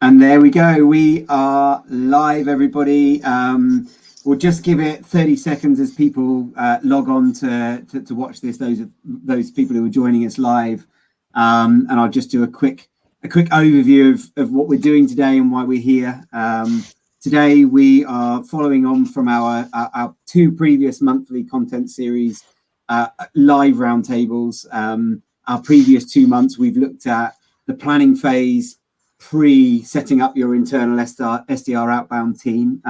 And there we go. We are live, everybody. We'll just give it 30 seconds as people log on to watch this. Those people who are joining us live, and I'll just do a quick overview of what we're doing today and why we're here. Today we are following on from our two previous monthly content series, live roundtables. Our previous 2 months, we've looked at the planning phase, setting up your internal SDR outbound team,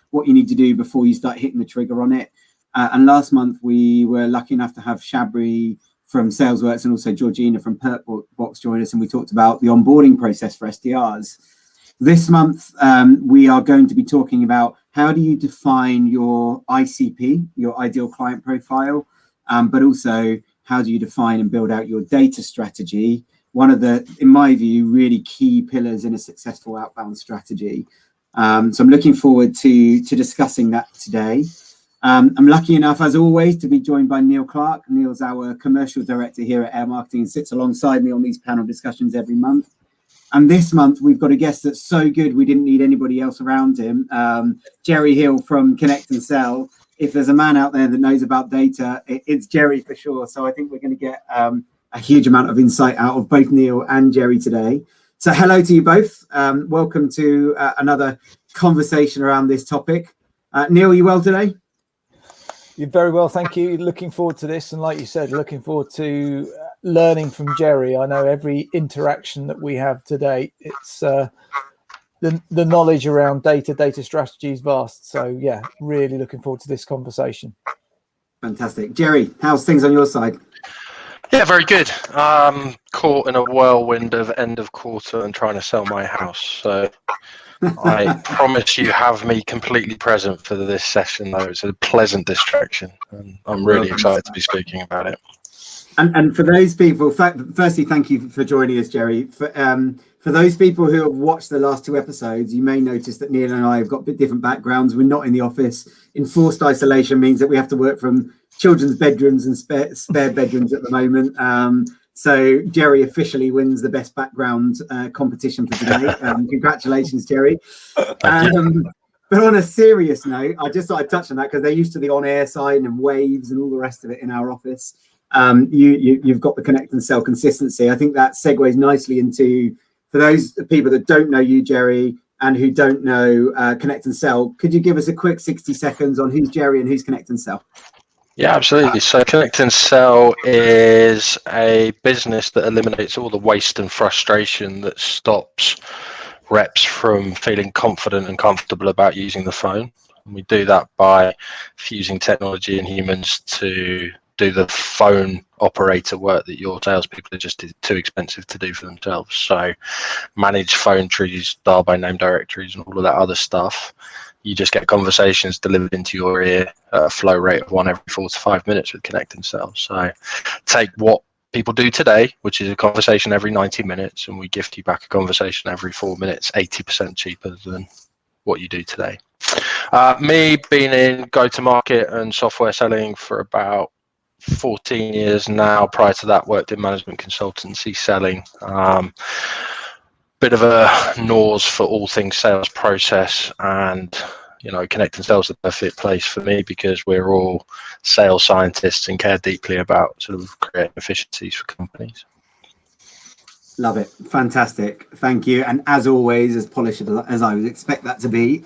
what you need to do before you start hitting the trigger on it. And last month, we were lucky enough to have Shabri from SalesWorks and also Georgina from Perkbox join us, and we talked about the onboarding process for SDRs. This month, we are going to be talking about how do you define your ICP, your ideal client profile, but also how do you define and build out your data strategy, one of the, in my view, really key pillars in a successful outbound strategy. So I'm looking forward to discussing that today. I'm lucky enough, as always, to be joined by Clarke. Neil's our commercial director here at Air Marketing and sits alongside me on these panel discussions every month. And this month, we've got a guest that's so good, we didn't need anybody else around him. Gerry Hill from ConnectAndSell. If there's a man out there that knows about data, it's Gerry for sure. So I think we're going to get a huge amount of insight out of both Neil and Gerry today. So hello to you both. Welcome to another conversation around this topic. Neil, you well today? You're very well, thank you. Looking forward to this. And like you said, looking forward to learning from Gerry. I know every interaction that we have today, it's the knowledge around data strategy is vast. So yeah, really looking forward to this conversation. Fantastic. Gerry, how's things on your side? Yeah, very good. Caught in a whirlwind of end of quarter and trying to sell my house. So I promise you have me completely present for this session, though. It's a pleasant distraction, and I'm really excited to be speaking about it. And for those people, firstly, thank you for joining us, Gerry. For those people who have watched the last 2 episodes, you may notice that Neil and I have got a bit different backgrounds. We're not in the office. Enforced isolation means that we have to work from children's bedrooms and spare bedrooms at the moment. So Gerry officially wins the best background competition for today. Congratulations, Gerry. But on a serious note, I just thought I'd touch on that because they're used to the on-air side and waves and all the rest of it in our office. You've got the ConnectAndSell consistency. I think that segues nicely into, for those people that don't know you, Gerry, and who don't know ConnectAndSell, could you give us a quick 60 seconds on who's Gerry and who's ConnectAndSell? Yeah, absolutely. So ConnectAndSell is a business that eliminates all the waste and frustration that stops reps from feeling confident and comfortable about using the phone. And we do that by fusing technology and humans to do the phone operator work that your salespeople are just too expensive to do for themselves. So manage phone trees, dial by name directories, and all of that other stuff. You just get conversations delivered into your ear at a flow rate of 1 every 4 to 5 minutes with ConnectAndSell. So take what people do today, which is a conversation every 90 minutes, and we gift you back a conversation every 4 minutes, 80% cheaper than what you do today. Me being in go-to-market and software selling for about 14 years now. Prior to that, worked in management consultancy selling. Bit of a nose for all things sales process, and ConnectAndSell is the perfect place for me because we're all sales scientists and care deeply about sort of creating efficiencies for companies. Love it. Fantastic. Thank you. And as always, as polished as I would expect that to be.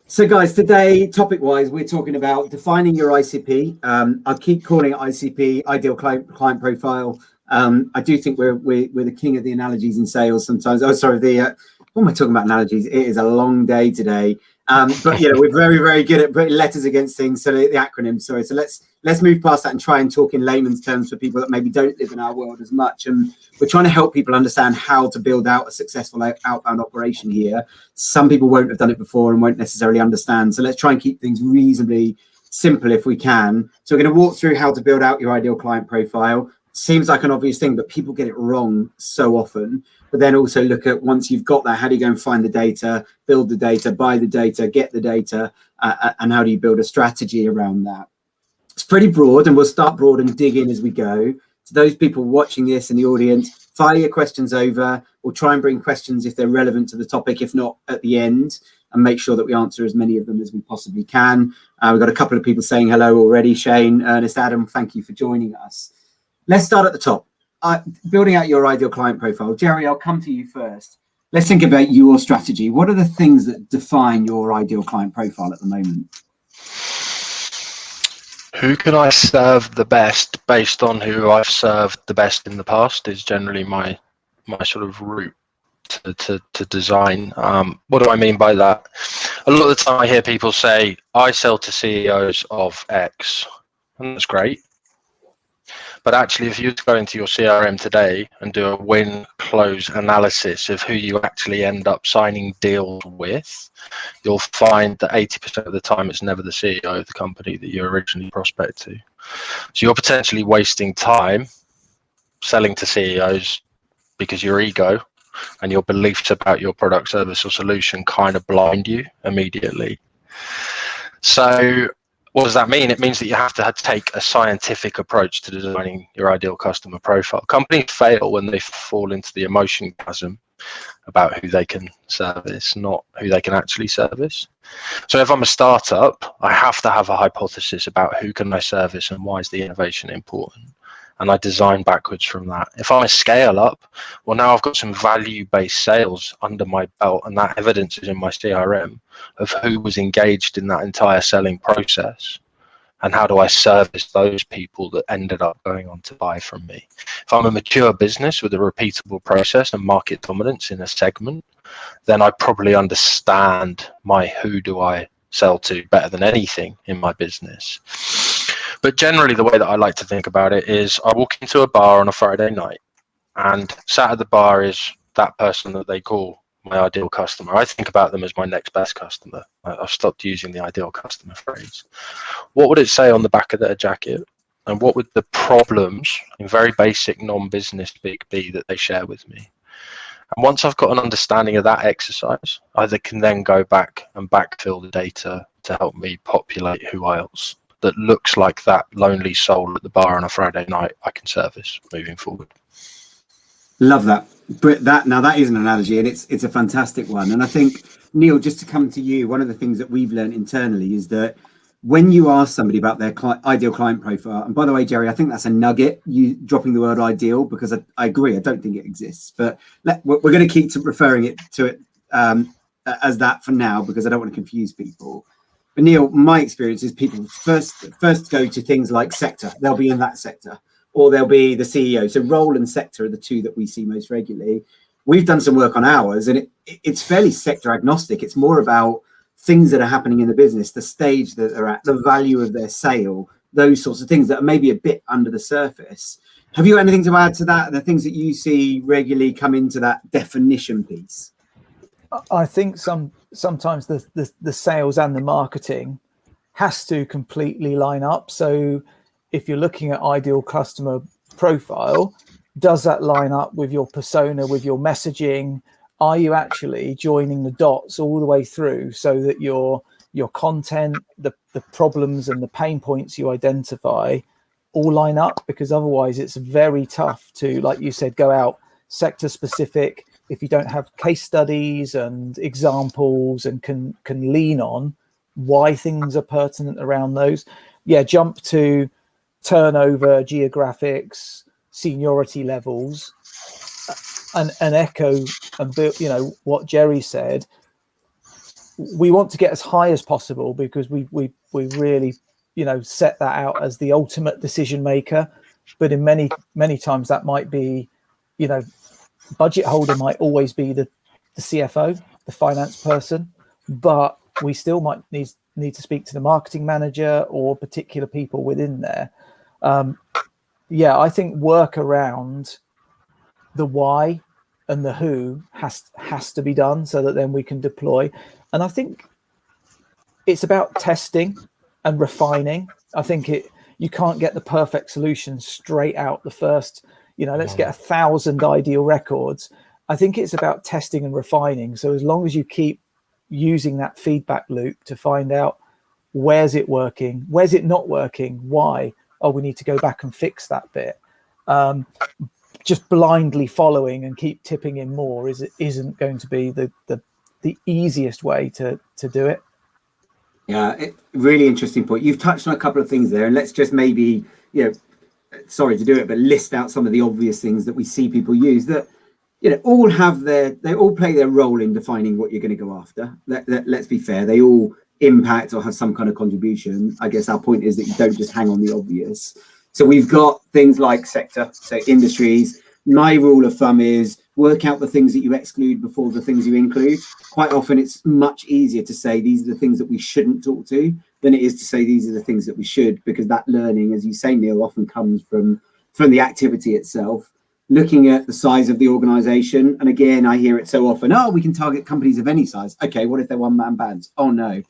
So guys, today, topic-wise, we're talking about defining your ICP. I keep calling it ICP, ideal client profile. I do think we're the king of the analogies in sales sometimes. Oh, sorry, what am I talking about analogies? It is a long day today. But we're very, very good at putting letters against things. So the acronyms, sorry. So let's move past that and try and talk in layman's terms for people that maybe don't live in our world as much. And we're trying to help people understand how to build out a successful outbound operation here. Some people won't have done it before and won't necessarily understand. So let's try and keep things reasonably simple if we can. So we're going to walk through how to build out your ideal client profile. Seems like an obvious thing, but people get it wrong so often. But then also look at, once you've got that, how do you go and find the data, build the data, buy the data, get the data, and how do you build a strategy around that? It's pretty broad, and we'll start broad and dig in as we go. To those people watching this in the audience, fire your questions over. We'll try and bring questions if they're relevant to the topic, if not at the end, and make sure that we answer as many of them as we possibly can. We've got a couple of people saying hello already. Shane, Ernest, Adam, thank you for joining us. Let's start at the top. Building out your ideal client profile. Gerry, I'll come to you first. Let's think about your strategy. What are the things that define your ideal client profile at the moment? Who can I serve the best based on who I've served the best in the past is generally my sort of route to design. What do I mean by that? A lot of the time I hear people say, I sell to CEOs of X, and that's great. But actually, if you were to go into your CRM today and do a win-close analysis of who you actually end up signing deals with, you'll find that 80% of the time it's never the CEO of the company that you originally prospect to. So you're potentially wasting time selling to CEOs because your ego and your beliefs about your product, service, or solution kind of blind you immediately. So what does that mean? It means that you have to take a scientific approach to designing your ideal customer profile. Companies fail when they fall into the emotion chasm about who they can service, not who they can actually service. So if I'm a startup, I have to have a hypothesis about who can I service and why is the innovation important. And I design backwards from that. If I'm a scale up, well, now I've got some value-based sales under my belt, and that evidence is in my CRM of who was engaged in that entire selling process. And how do I service those people that ended up going on to buy from me? If I'm a mature business with a repeatable process and market dominance in a segment, then I probably understand my who do I sell to better than anything in my business. But generally, the way that I like to think about it is I walk into a bar on a Friday night, and sat at the bar is that person that they call my ideal customer. I think about them as my next best customer. I've stopped using the ideal customer phrase. What would it say on the back of their jacket? And what would the problems in very basic non-business speak be that they share with me? And once I've got an understanding of that exercise, I can then go back and backfill the data to help me populate who else that looks like that lonely soul at the bar on a Friday night I can service moving forward. Love that. Now that is an analogy, and it's a fantastic one. And I think, Neil, just to come to you, one of the things that we've learned internally is that when you ask somebody about their ideal client profile, and by the way, Gerry, I think that's a nugget, you dropping the word ideal, because I agree, I don't think it exists, but we're going to keep referring to it as that for now, because I don't want to confuse people. But Neil, my experience is people first go to things like sector. They'll be in that sector, or they'll be the CEO. So role and sector are the two that we see most regularly. We've done some work on ours, and it's fairly sector agnostic. It's more about things that are happening in the business, the stage that they're at, the value of their sale, those sorts of things that are maybe a bit under the surface. Have you anything to add to that? The things that you see regularly come into that definition piece? I think sometimes the sales and the marketing has to completely line up. So if you're looking at ideal customer profile, does that line up with your persona, with your messaging? Are you actually joining the dots all the way through so that your content, the problems and the pain points you identify all line up? Because otherwise it's very tough to, like you said, go out sector specific if you don't have case studies and examples and can lean on why things are pertinent around those. Yeah, jump to turnover, geographics, seniority levels, and echo and build, what Gerry said. We want to get as high as possible because we really set that out as the ultimate decision maker. But in many times that might be, budget holder might always be the CFO, the finance person, but we still might need to speak to the marketing manager or particular people within there. I think work around the why and the who has to be done so that then we can deploy. And I think it's about testing and refining. I think you can't get the perfect solution straight out the first, let's get 1,000 ideal records. I think it's about testing and refining. So as long as you keep using that feedback loop to find out where's it working, where's it not working, why, we need to go back and fix that bit. just blindly following and keep tipping in more isn't going to be the easiest way to do it. Yeah, really interesting point. You've touched on a couple of things there, and let's just maybe, sorry to do it, but list out some of the obvious things that we see people use that, all they all play their role in defining what you're going to go after. Let's be fair, they all impact or have some kind of contribution. I guess our point is that you don't just hang on the obvious. So we've got things like sector, so industries. My rule of thumb is work out the things that you exclude before the things you include. Quite often it's much easier to say these are the things that we shouldn't talk to than it is to say these are the things that we should, because that learning, as you say, Neil, often comes from the activity itself. Looking at the size of the organization, and again, I hear it so often, we can target companies of any size. Okay, what if they're one-man bands? Oh no.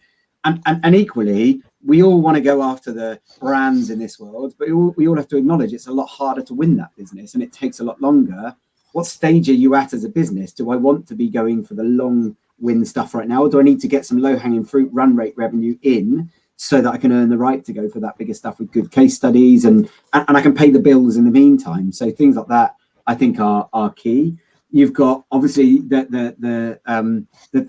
And equally, we all want to go after the brands in this world, but we all have to acknowledge it's a lot harder to win that business, and it takes a lot longer. What stage are you at as a business? Do I want to be going for the long win stuff right now, or do I need to get some low-hanging fruit run rate revenue in so that I can earn the right to go for that bigger stuff with good case studies, and I can pay the bills in the meantime? So things like that, I think, are key. You've got obviously the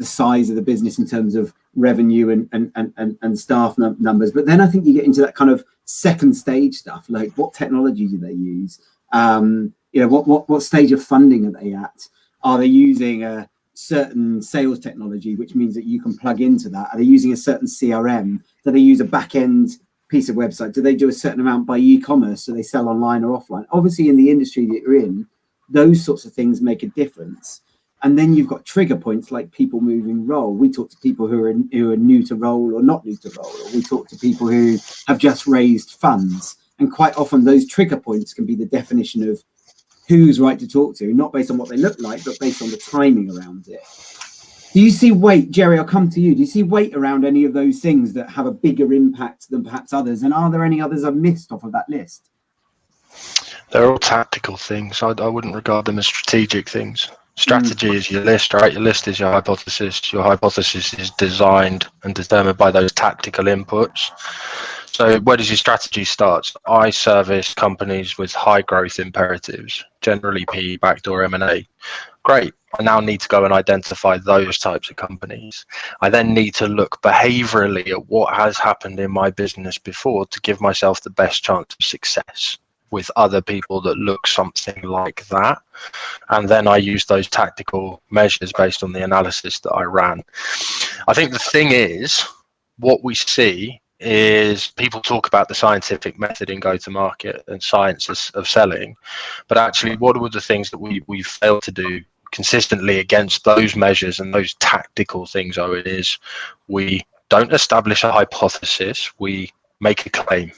size of the business in terms of revenue and staff numbers, but then I think you get into that kind of second stage stuff, like what technology do they use? What stage of funding are they at? Are they using a certain sales technology, which means that you can plug into that? Are they using a certain CRM? Do they use a back end piece of website? Do they do a certain amount by e-commerce? Do they sell online or offline? Obviously, in the industry that you're in, those sorts of things make a difference. And then you've got trigger points like people moving role. We talk to people who are new to role or not new to role, or we talk to people who have just raised funds. And quite often those trigger points can be the definition of who's right to talk to, not based on what they look like, but based on the timing around it. Do you see weight, Gerry, I'll come to you. Do you see weight around any of those things that have a bigger impact than perhaps others? And are there any others I've missed off of that list? They're all tactical things. I wouldn't regard them as strategic things. Strategy is your list, right? Your list is your hypothesis. Your hypothesis is designed and determined by those tactical inputs. So where does your strategy start? I service companies with high growth imperatives, generally PE backed or M&A. Great. I now need to go and identify those types of companies. I then need to look behaviorally at what has happened in my business before to give myself the best chance of success with other people that look something like that. And then I use those tactical measures based on the analysis that I ran. I think the thing is, what we see is people talk about the scientific method in go-to-market and science of selling, but actually what are the things that we've failed to do consistently against those measures and those tactical things? It is we don't establish a hypothesis, we make a claim.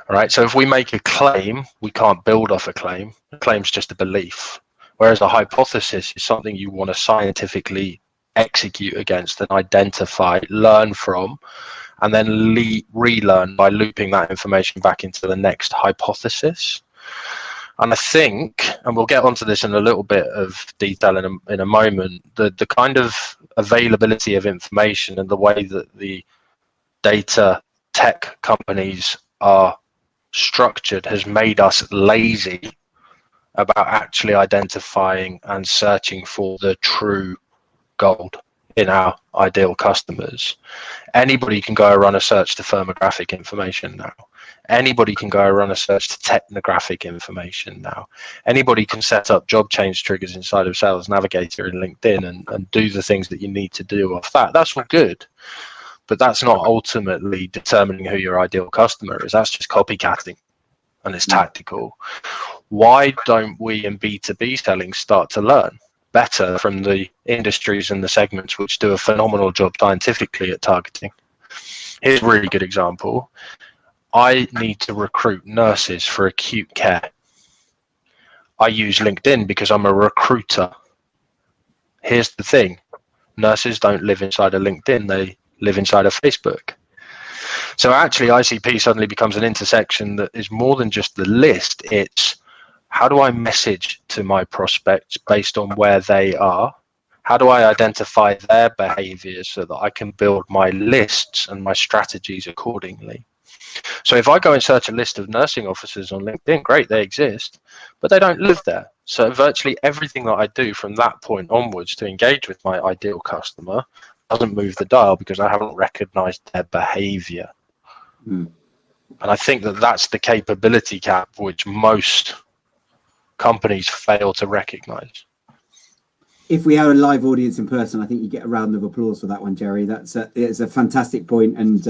All right, so if we make a claim, we can't build off a claim. A claim's just a belief, whereas a hypothesis is something you want to scientifically execute against and identify, learn from, and then relearn by looping that information back into the next hypothesis. And I think, and we'll get onto this in a little bit of detail in a moment, the kind of availability of information and the way that the data tech companies are structured has made us lazy about actually identifying and searching for the true gold in our ideal customers. Anybody can go and run a search to firmographic information now. Anybody can go and run a search to technographic information now. Anybody can set up job change triggers inside of Sales Navigator and LinkedIn and do the things that you need to do off that. That's all good, but that's not ultimately determining who your ideal customer is. That's just copycatting, and it's tactical. Why don't we in B2B selling start to learn better from the industries and the segments which do a phenomenal job scientifically at targeting? Here's a really good example. I need to recruit nurses for acute care. I use LinkedIn because I'm a recruiter. Here's the thing. Nurses don't live inside of LinkedIn. They live inside of Facebook. So actually ICP suddenly becomes an intersection that is more than just the list. It's how do I message to my prospects based on where they are? How do I identify their behaviors so that I can build my lists and my strategies accordingly? So if I go and search a list of nursing officers on LinkedIn, great, they exist, but they don't live there. So virtually everything that I do from that point onwards to engage with my ideal customer doesn't move the dial because I haven't recognized their behavior. And I think that that's the capability gap which most companies fail to recognize. If we had a live audience in person, I think you get a round of applause for that one, Gerry. It's a fantastic point, and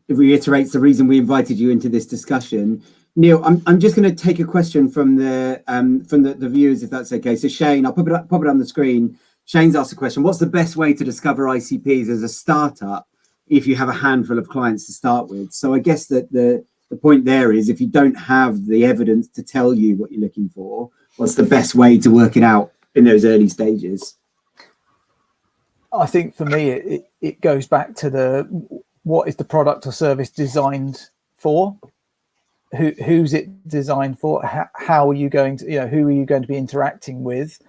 it reiterates the reason we invited you into this discussion. Neil, I'm just going to take a question from the viewers, if that's okay. So Shane, I'll pop it on the screen. Shane's asked a question: what's the best way to discover ICPs as a startup if you have a handful of clients to start with? So I guess that the point there is, if you don't have the evidence to tell you what you're looking for, what's the best way to work it out in those early stages? I think for me, it goes back to what is the product or service designed for? Who's it designed for? How are you going to, who are you going to be interacting with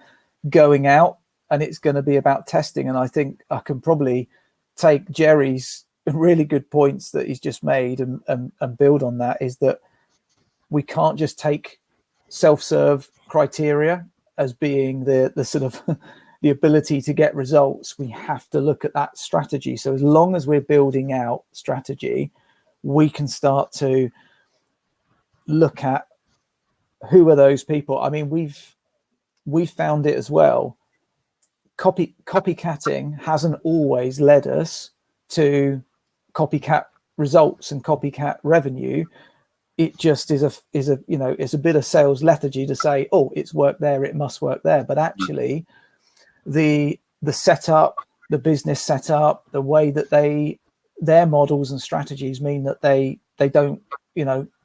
going out? And it's going to be about testing. And I think I can probably take Gerry's really good points that he's just made and build on that, is that we can't just take self-serve criteria as being the sort of the ability to get results. We have to look at that strategy. So as long as we're building out strategy, we can start to look at who are those people. I mean, we've found it as well. Copycatting hasn't always led us to copycat results and copycat revenue. It just is it's a bit of sales lethargy to say, oh, it's worked there, it must work there. But actually, the setup, the business setup, the way that their models and strategies mean that they don't,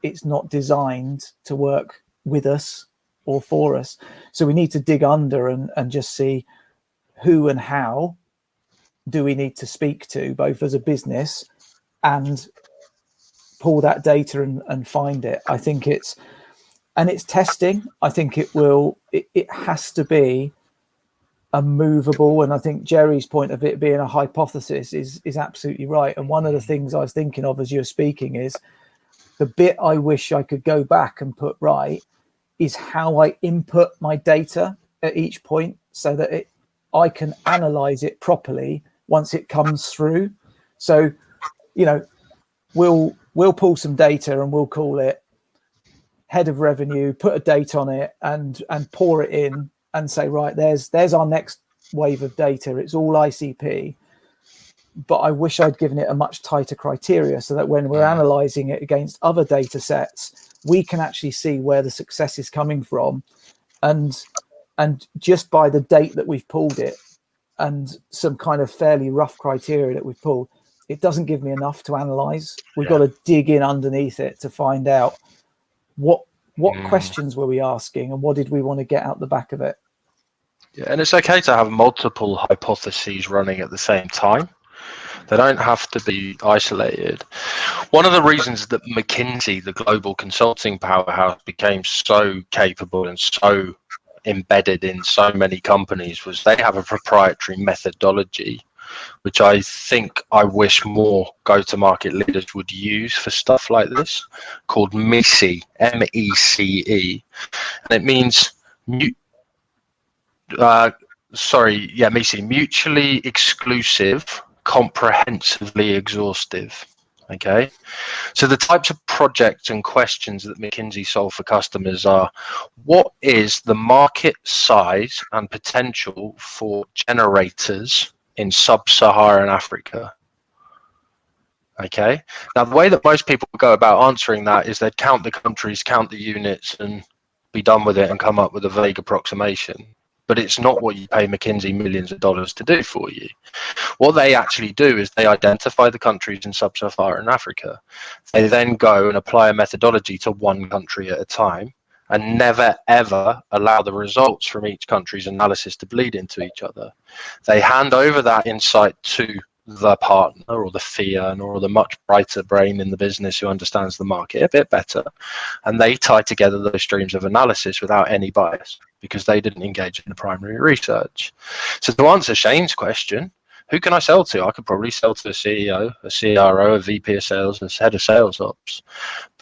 it's not designed to work with us or for us. So we need to dig under and just see who and how do we need to speak to, both as a business and pull that data and find it. I think it's testing. I think it has to be a movable, and I think Gerry's point of it being a hypothesis is absolutely right. And one of the things I was thinking of as you're speaking is the bit I wish I could go back and put right is how I input my data at each point so that I can analyze it properly once it comes through. So, we'll pull some data and we'll call it head of revenue, put a date on it and pour it in and say, right, there's our next wave of data. It's all ICP. But I wish I'd given it a much tighter criteria so that when we're analyzing it against other data sets, we can actually see where the success is coming from. And just by the date that we've pulled it and some kind of fairly rough criteria that we've pulled, it doesn't give me enough to analyze. We've got to dig in underneath it to find out what questions were we asking and what did we want to get out the back of it. Yeah, and it's okay to have multiple hypotheses running at the same time. They don't have to be isolated. One of the reasons that McKinsey, the global consulting powerhouse, became so capable and so embedded in so many companies was they have a proprietary methodology, which I wish more go-to-market leaders would use for stuff like this, called MECE, MECE, and it means MECE, mutually exclusive, comprehensively exhaustive. Okay, so the types of projects and questions that McKinsey solve for customers are: what is the market size and potential for generators in sub-Saharan Africa? Okay, now the way that most people go about answering that is they'd count the countries, count the units, and be done with it and come up with a vague approximation. But it's not what you pay McKinsey millions of dollars to do for you. What they actually do is they identify the countries in sub-Saharan Africa. They then go and apply a methodology to one country at a time and never, ever allow the results from each country's analysis to bleed into each other. They hand over that insight to the partner or the FIAN or the much brighter brain in the business who understands the market a bit better, and they tie together those streams of analysis without any bias because they didn't engage in the primary research. So to answer Shane's question, who can I sell to? I could probably sell to a CEO, a CRO, a VP of sales, and a head of sales ops.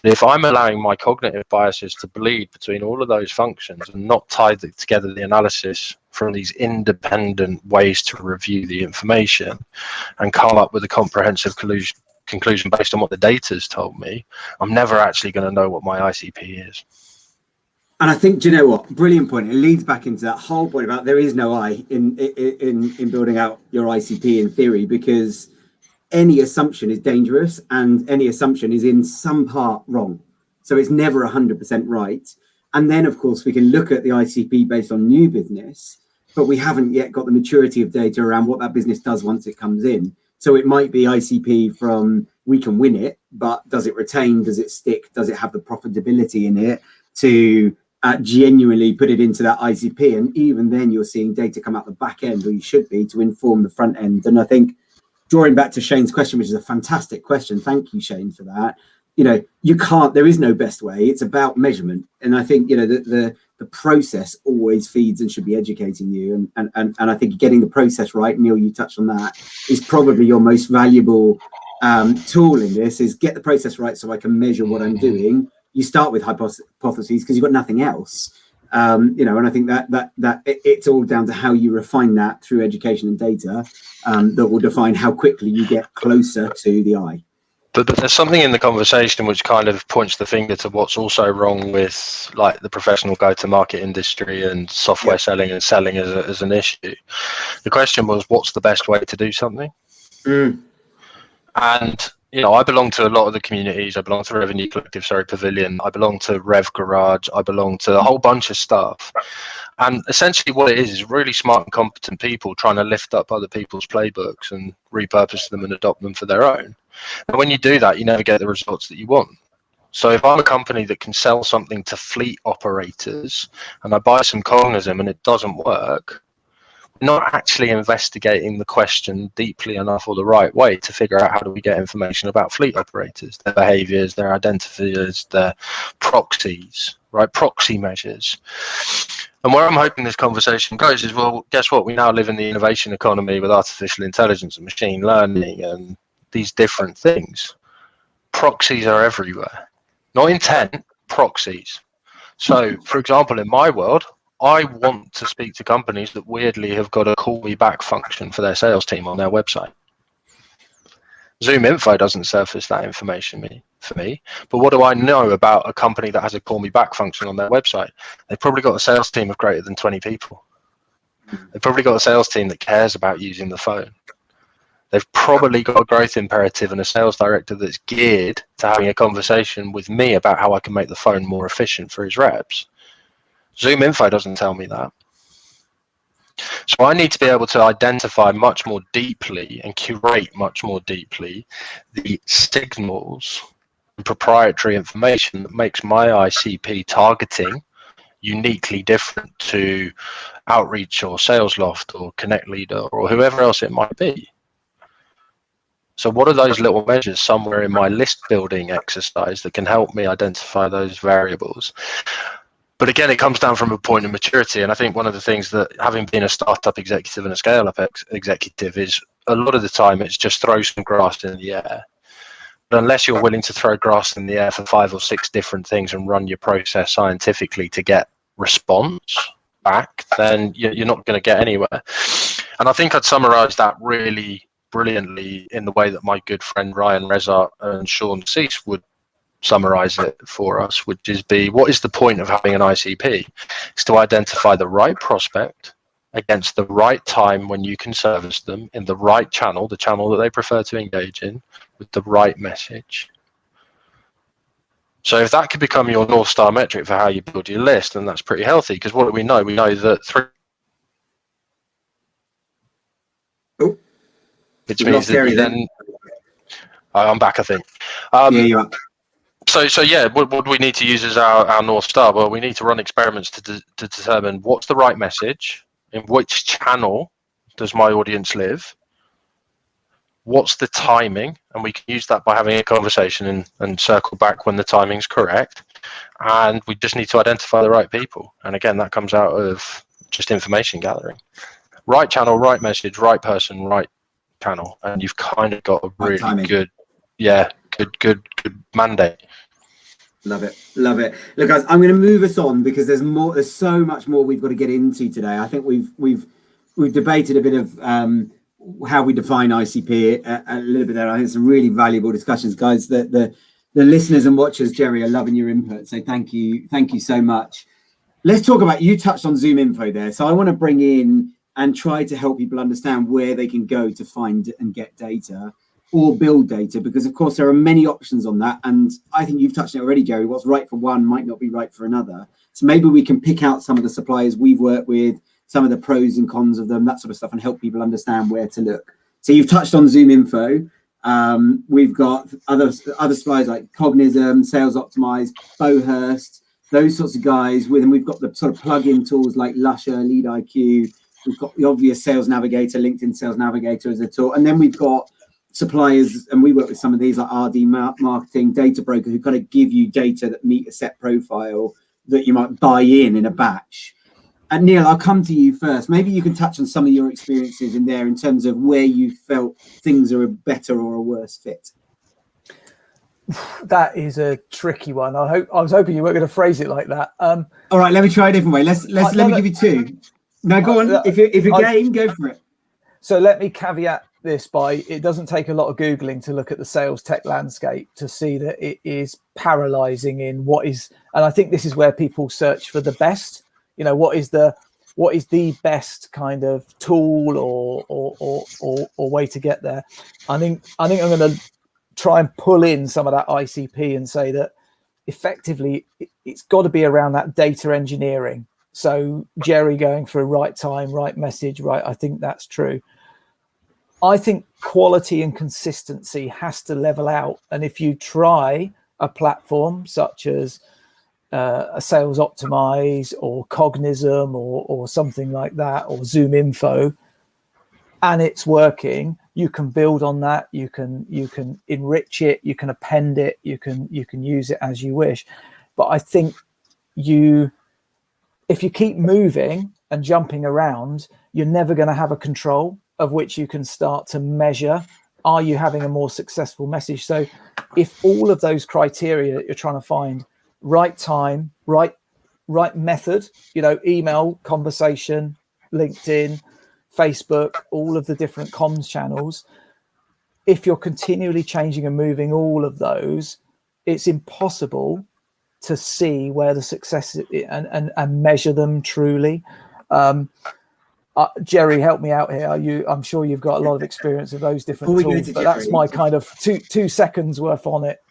But if I'm allowing my cognitive biases to bleed between all of those functions and not tie together the analysis from these independent ways to review the information and come up with a comprehensive conclusion based on what the data's told me, I'm never actually going to know what my ICP is. And I think, do you know what? Brilliant point. It leads back into that whole point about there is no I in building out your ICP in theory, because any assumption is dangerous and any assumption is in some part wrong. So it's never 100% right. And then, of course, we can look at the ICP based on new business, but we haven't yet got the maturity of data around what that business does once it comes in. So it might be ICP from we can win it, but does it retain? Does it stick? Does it have the profitability in it to genuinely put it into that ICP? And even then you're seeing data come out the back end, or you should be, to inform the front end. And I think, drawing back to Shane's question, which is a fantastic question, thank you, Shane, for that. You know, there is no best way. It's about measurement. And I think, you know, the process always feeds and should be educating you. And I think getting the process right, Neil, you touched on that, is probably your most valuable tool in this, is get the process right so I can measure what I'm doing. You start with hypotheses because you've got nothing else. You know, and I think that it's all down to how you refine that through education and data that will define how quickly you get closer to the eye. But there's something in the conversation which kind of points the finger to what's also wrong with like the professional go-to-market industry and software selling and selling as an issue. The question was, what's the best way to do something? And you know, I belong to a lot of the communities. I belong to Revenue Collective, Pavilion. I belong to Rev Garage. I belong to a whole bunch of stuff. And essentially what it is really smart and competent people trying to lift up other people's playbooks and repurpose them and adopt them for their own. And when you do that, you never get the results that you want. So if I'm a company that can sell something to fleet operators and I buy some Cognism and it doesn't work, not actually investigating the question deeply enough or the right way to figure out how do we get information about fleet operators, their behaviors, their identifiers, their proxies, right? Proxy measures. And where I'm hoping this conversation goes is, well, guess what? We now live in the innovation economy with artificial intelligence and machine learning and these different things. Proxies are everywhere. Not intent, proxies. So, for example, in my world, I want to speak to companies that weirdly have got a call me back function for their sales team on their website. Zoom Info doesn't surface that information for me, but what do I know about a company that has a call me back function on their website? They've probably got a sales team of greater than 20 people. They've probably got a sales team that cares about using the phone. They've probably got a growth imperative and a sales director that's geared to having a conversation with me about how I can make the phone more efficient for his reps. Zoom Info doesn't tell me that. So I need to be able to identify much more deeply and curate much more deeply the signals and proprietary information that makes my ICP targeting uniquely different to Outreach or SalesLoft or Connect Leader or whoever else it might be. So what are those little measures somewhere in my list building exercise that can help me identify those variables? But again, it comes down from a point of maturity. And I think one of the things that, having been a startup executive and a scale-up executive, is a lot of the time it's just throw some grass in the air. But unless you're willing to throw grass in the air for 5 or 6 different things and run your process scientifically to get response back, then you're not going to get anywhere. And I think I'd summarize that really brilliantly in the way that my good friend Ryan Reza and Sean Cease would summarize it for us, which is what is the point of having an ICP? It's to identify the right prospect against the right time when you can service them in the right channel, the channel that they prefer to engage in, with the right message. So if that could become your North Star metric for how you build your list, then that's pretty healthy, because what do we know? We know that which means that Gerry, then I'm back, I think. Yeah, you are. So yeah, what do we need to use as our North Star? Well, we need to run experiments to determine what's the right message, in which channel does my audience live, what's the timing, and we can use that by having a conversation and circle back when the timing's correct, and we just need to identify the right people. And again, that comes out of just information gathering. Right channel, right message, right person, right channel, and you've kind of got a Right really timing. good mandate. Love it. Love it. Look, guys, I'm going to move us on because there's more. There's so much more we've got to get into today. I think we've debated a bit of how we define ICP a little bit there. I think some really valuable discussions, guys. The listeners and watchers, Gerry, are loving your input. So thank you so much. Let's talk about, you touched on Zoom info there. So I want to bring in and try to help people understand where they can go to find and get data or build data, because of course there are many options on that. And I think you've touched on it already, Gerry. What's right for one might not be right for another. So maybe we can pick out some of the suppliers we've worked with, some of the pros and cons of them, that sort of stuff, and help people understand where to look. So you've touched on Zoom info. We've got other suppliers like Cognism, Sales Optimize, Bowhurst, those sorts of guys. We've got the sort of plug-in tools like Lusher, Lead IQ. We've got the obvious Sales Navigator, LinkedIn Sales Navigator as a tool. And then we've got suppliers, and we work with some of these like RD Marketing, Data Broker, who kind of give you data that meet a set profile that you might buy in a batch. And Neil, I'll come to you first. Maybe you can touch on some of your experiences in there in terms of where you felt things are a better or a worse fit. That is a tricky one. I was hoping you weren't going to phrase it like that. All right, let me try a different way. Let me give you two. No, go on. If you're game, go for it. So let me caveat this by, it doesn't take a lot of Googling to look at the sales tech landscape to see that it is paralyzing in what is, and I think this is where people search for the best. You know, what is the best kind of tool or way to get there. I think I'm going to try and pull in some of that ICP and say that effectively it's got to be around that data engineering. So Gerry going for a right time, right message, right. I think that's true. I think quality and consistency has to level out. And if you try a platform such as a Sales Optimize or Cognism or something like that, or Zoom Info, and it's working, you can build on that. You can enrich it. You can append it. You can use it as you wish. But I think if you keep moving and jumping around, you're never going to have a control of which you can start to measure. Are you having a more successful message? So if all of those criteria that you're trying to find, right time, right method, email, conversation, LinkedIn, Facebook, all of the different comms channels, if you're continually changing and moving all of those, it's impossible to see where the success is and measure them truly. Gerry, help me out here. I'm sure you've got a lot of experience of those different tools, but that's my kind of 2 seconds worth on it.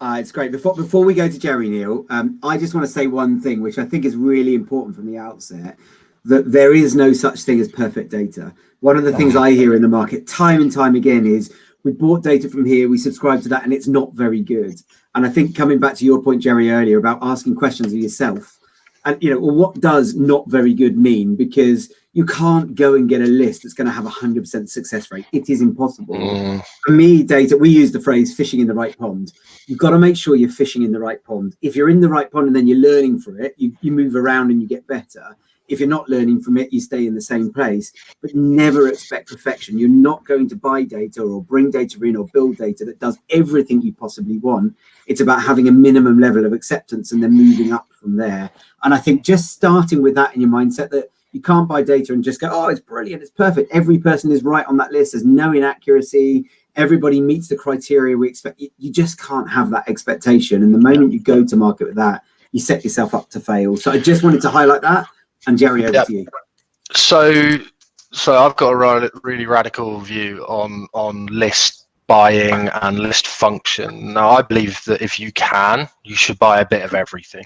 It's great. Before we go to Gerry, Neil, I just want to say one thing, which I think is really important from the outset, that there is no such thing as perfect data. One of the things I hear in the market time and time again is, we bought data from here, we subscribe to that, and it's not very good. And I think coming back to your point, Gerry, earlier about asking questions of yourself, and what does not very good mean? Because you can't go and get a list that's going to have 100% success rate. It is impossible. For me, data, we use the phrase fishing in the right pond. You've got to make sure you're fishing in the right pond. If you're in the right pond and then you're learning for it, you move around and you get better. If you're not learning from it, you stay in the same place. But never expect perfection. You're not going to buy data or bring data in or build data that does everything you possibly want. It's about having a minimum level of acceptance and then moving up from there. And I think just starting with that in your mindset, that you can't buy data and just go, oh, it's brilliant, it's perfect, every person is right on that list, there's no inaccuracy, everybody meets the criteria we expect. You just can't have that expectation. And the moment you go to market with that, you set yourself up to fail. So I just wanted to highlight that. And Gerry, over to you. So I've got a really radical view on list buying and list function. Now, I believe that if you can, you should buy a bit of everything.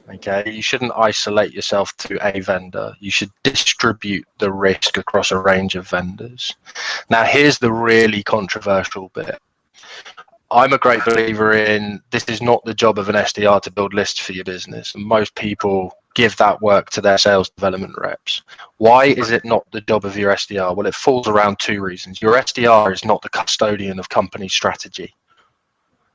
Okay, you shouldn't isolate yourself to a vendor. You should distribute the risk across a range of vendors. Now, here's the really controversial bit. I'm a great believer in, this is not the job of an SDR to build lists for your business. And most people give that work to their sales development reps. Why is it not the job of your SDR? Well, it falls around 2 reasons. Your SDR is not the custodian of company strategy,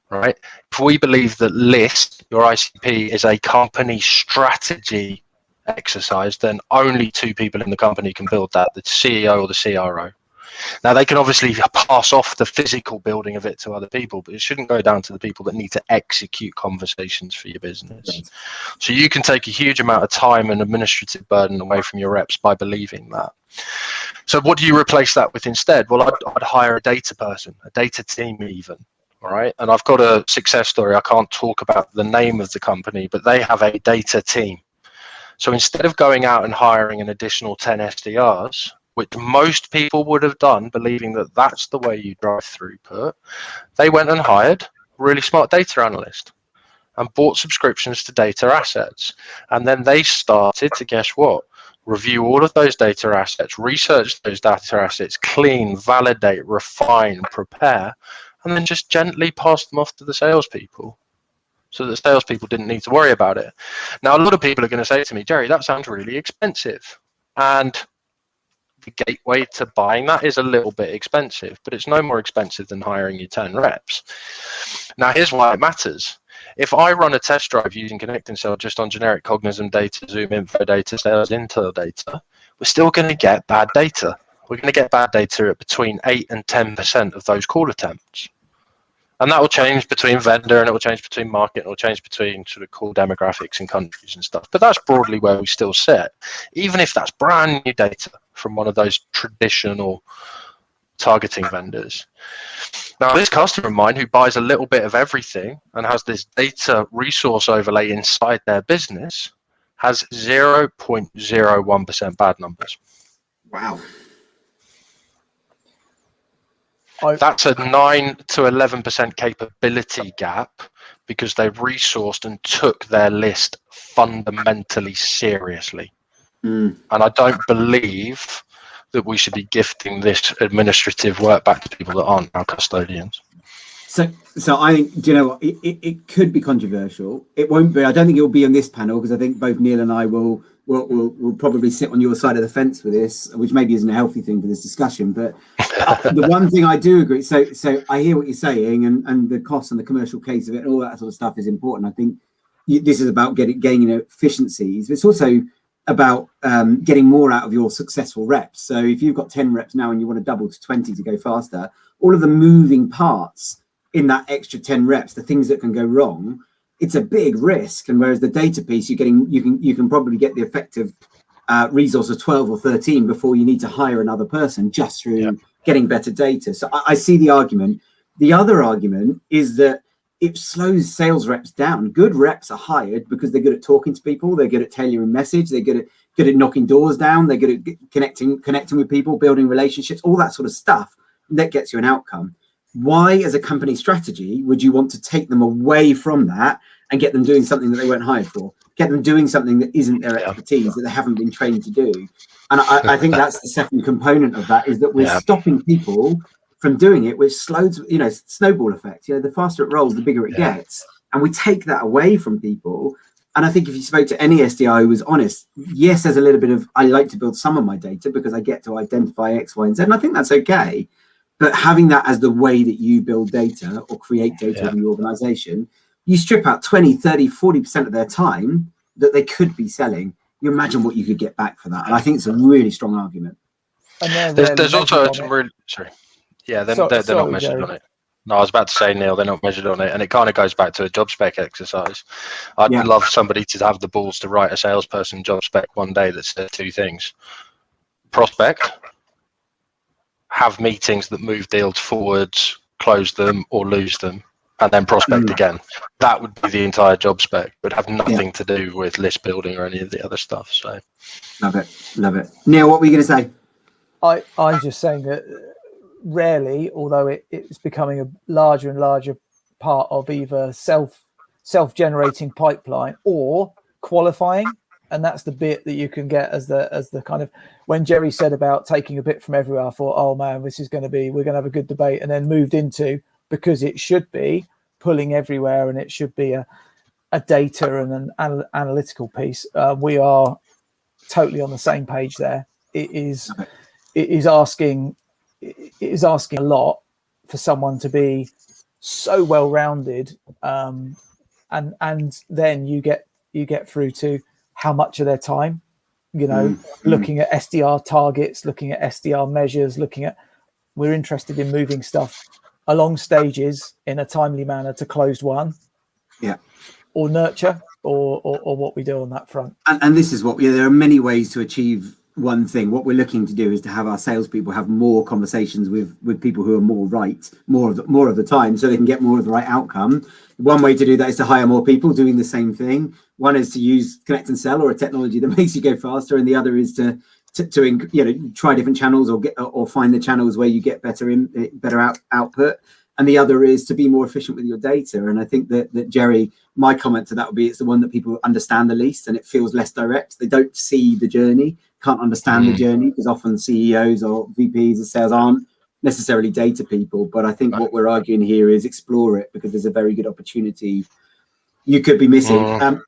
right? If we believe that list, your ICP, is a company strategy exercise, then only 2 people in the company can build that, the CEO or the CRO. Now, they can obviously pass off the physical building of it to other people, but it shouldn't go down to the people that need to execute conversations for your business. Right. So you can take a huge amount of time and administrative burden away from your reps by believing that. So what do you replace that with instead? Well, I'd hire a data person, a data team even. All right. And I've got a success story. I can't talk about the name of the company, but they have a data team. So instead of going out and hiring an additional 10 SDRs, which most people would have done, believing that that's the way you drive throughput, they went and hired a really smart data analyst and bought subscriptions to data assets. And then they started to, guess what? Review all of those data assets, research those data assets, clean, validate, refine, prepare, and then just gently pass them off to the salespeople, so that salespeople didn't need to worry about it. Now, a lot of people are going to say to me, Gerry, that sounds really expensive. And the gateway to buying that is a little bit expensive, but it's no more expensive than hiring your 10 reps. Now, here's why it matters. If I run a test drive using ConnectAndSell just on generic Cognizant data, Zoom info data, sales intel data, we're still going to get bad data. We're going to get bad data at between 8 and 10% of those call attempts. And that will change between vendor, and it will change between market, and it will change between sort of core demographics and countries and stuff. But that's broadly where we still sit, even if that's brand new data from one of those traditional targeting vendors. Now, this customer of mine who buys a little bit of everything and has this data resource overlay inside their business has 0.01% bad numbers. Wow. That's a 9 to 11% capability gap because they resourced and took their list fundamentally seriously. And I don't believe that we should be gifting this administrative work back to people that aren't our custodians. So I think, do you know what? It could be controversial. It won't be. I don't think it will be on this panel, because I think both Neil and I will probably sit on your side of the fence with this, which maybe isn't a healthy thing for this discussion. But the one thing I do agree. So I hear what you're saying, and the cost and the commercial case of it, and all that sort of stuff is important. I think this is about gaining efficiencies. But it's also about getting more out of your successful reps. So if you've got 10 reps now and you want to double to 20 to go faster, all of the moving parts in that extra 10 reps, the things that can go wrong, it's a big risk. And whereas the data piece, you can probably get the effective resource of 12 or 13 before you need to hire another person just through getting better data. So I see the argument. The other argument is that it slows sales reps down. Good reps are hired because they're good at talking to people. They're good at tailoring message. They're good at knocking doors down. They're good at connecting with people, building relationships, all that sort of stuff that gets you an outcome. Why, as a company strategy, would you want to take them away from that and get them doing something that they weren't hired for? Get them doing something that isn't their expertise, that they haven't been trained to do. And I think that's the second component of that, is that we're stopping people from doing it, which slows, snowball effect. The faster it rolls, the bigger it gets. And we take that away from people. And I think if you spoke to any SDR who was honest, yes, there's a little bit of, I like to build some of my data because I get to identify X, Y, and Z. And I think that's okay. But having that as the way that you build data or create data in your organization, you strip out 20, 30, 40% of their time that they could be selling. You imagine what you could get back for that. And I think it's a really strong argument. And there's also some really, they're not measured Gerry. On it. No, I was about to say, Neil, they're not measured on it. And it kind of goes back to a job spec exercise. I'd love somebody to have the balls to write a salesperson job spec one day that says two things: prospect, have meetings that move deals forwards, close them or lose them, and then prospect again. That would be the entire job spec. It would have nothing to do with list building or any of the other stuff. So, love it. Neil, what were you going to say? I'm just saying that rarely, although it's becoming a larger and larger part of either self-generating pipeline or qualifying. And that's the bit that you can get as the kind of, when Gerry said about taking a bit from everywhere, I thought, oh man, we're going to have a good debate, and then moved into, because it should be pulling everywhere and it should be a data and an analytical piece. We are totally on the same page there. It is asking a lot for someone to be so well-rounded, and then you get through to how much of their time, looking at SDR targets, looking at SDR measures, looking at we're interested in moving stuff along stages in a timely manner to closed won, or nurture, or what we do on that front. And this is what there are many ways to achieve one thing. What we're looking to do is to have our salespeople have more conversations with people who are more of the time, so they can get more of the right outcome. One way to do that is to hire more people doing the same thing. One is to use Connect and Sell, or a technology that makes you go faster, and the other is to try different channels, or find the channels where you get better output. And the other is to be more efficient with your data. And I think that Gerry, my comment to that would be, it's the one that people understand the least, and it feels less direct. They don't see the journey, can't understand the journey, because often CEOs or VPs of sales aren't necessarily data people. But I think what we're arguing here is explore it, because there's a very good opportunity you could be missing.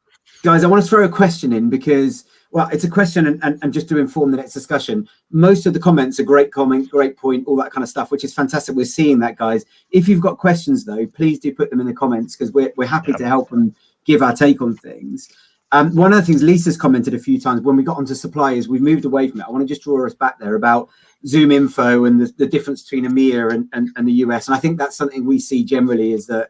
Guys, I want to throw a question in, because, well, it's a question and just to inform the next discussion. Most of the comments are great comment, great point, all that kind of stuff, which is fantastic. We're seeing that, guys. If you've got questions, though, please do put them in the comments, because we're happy to help and give our take on things. One of the things Lisa's commented a few times when we got onto suppliers, we've moved away from it. I want to just draw us back there about Zoom Info and the difference between EMEA and the US. And I think that's something we see generally, is that,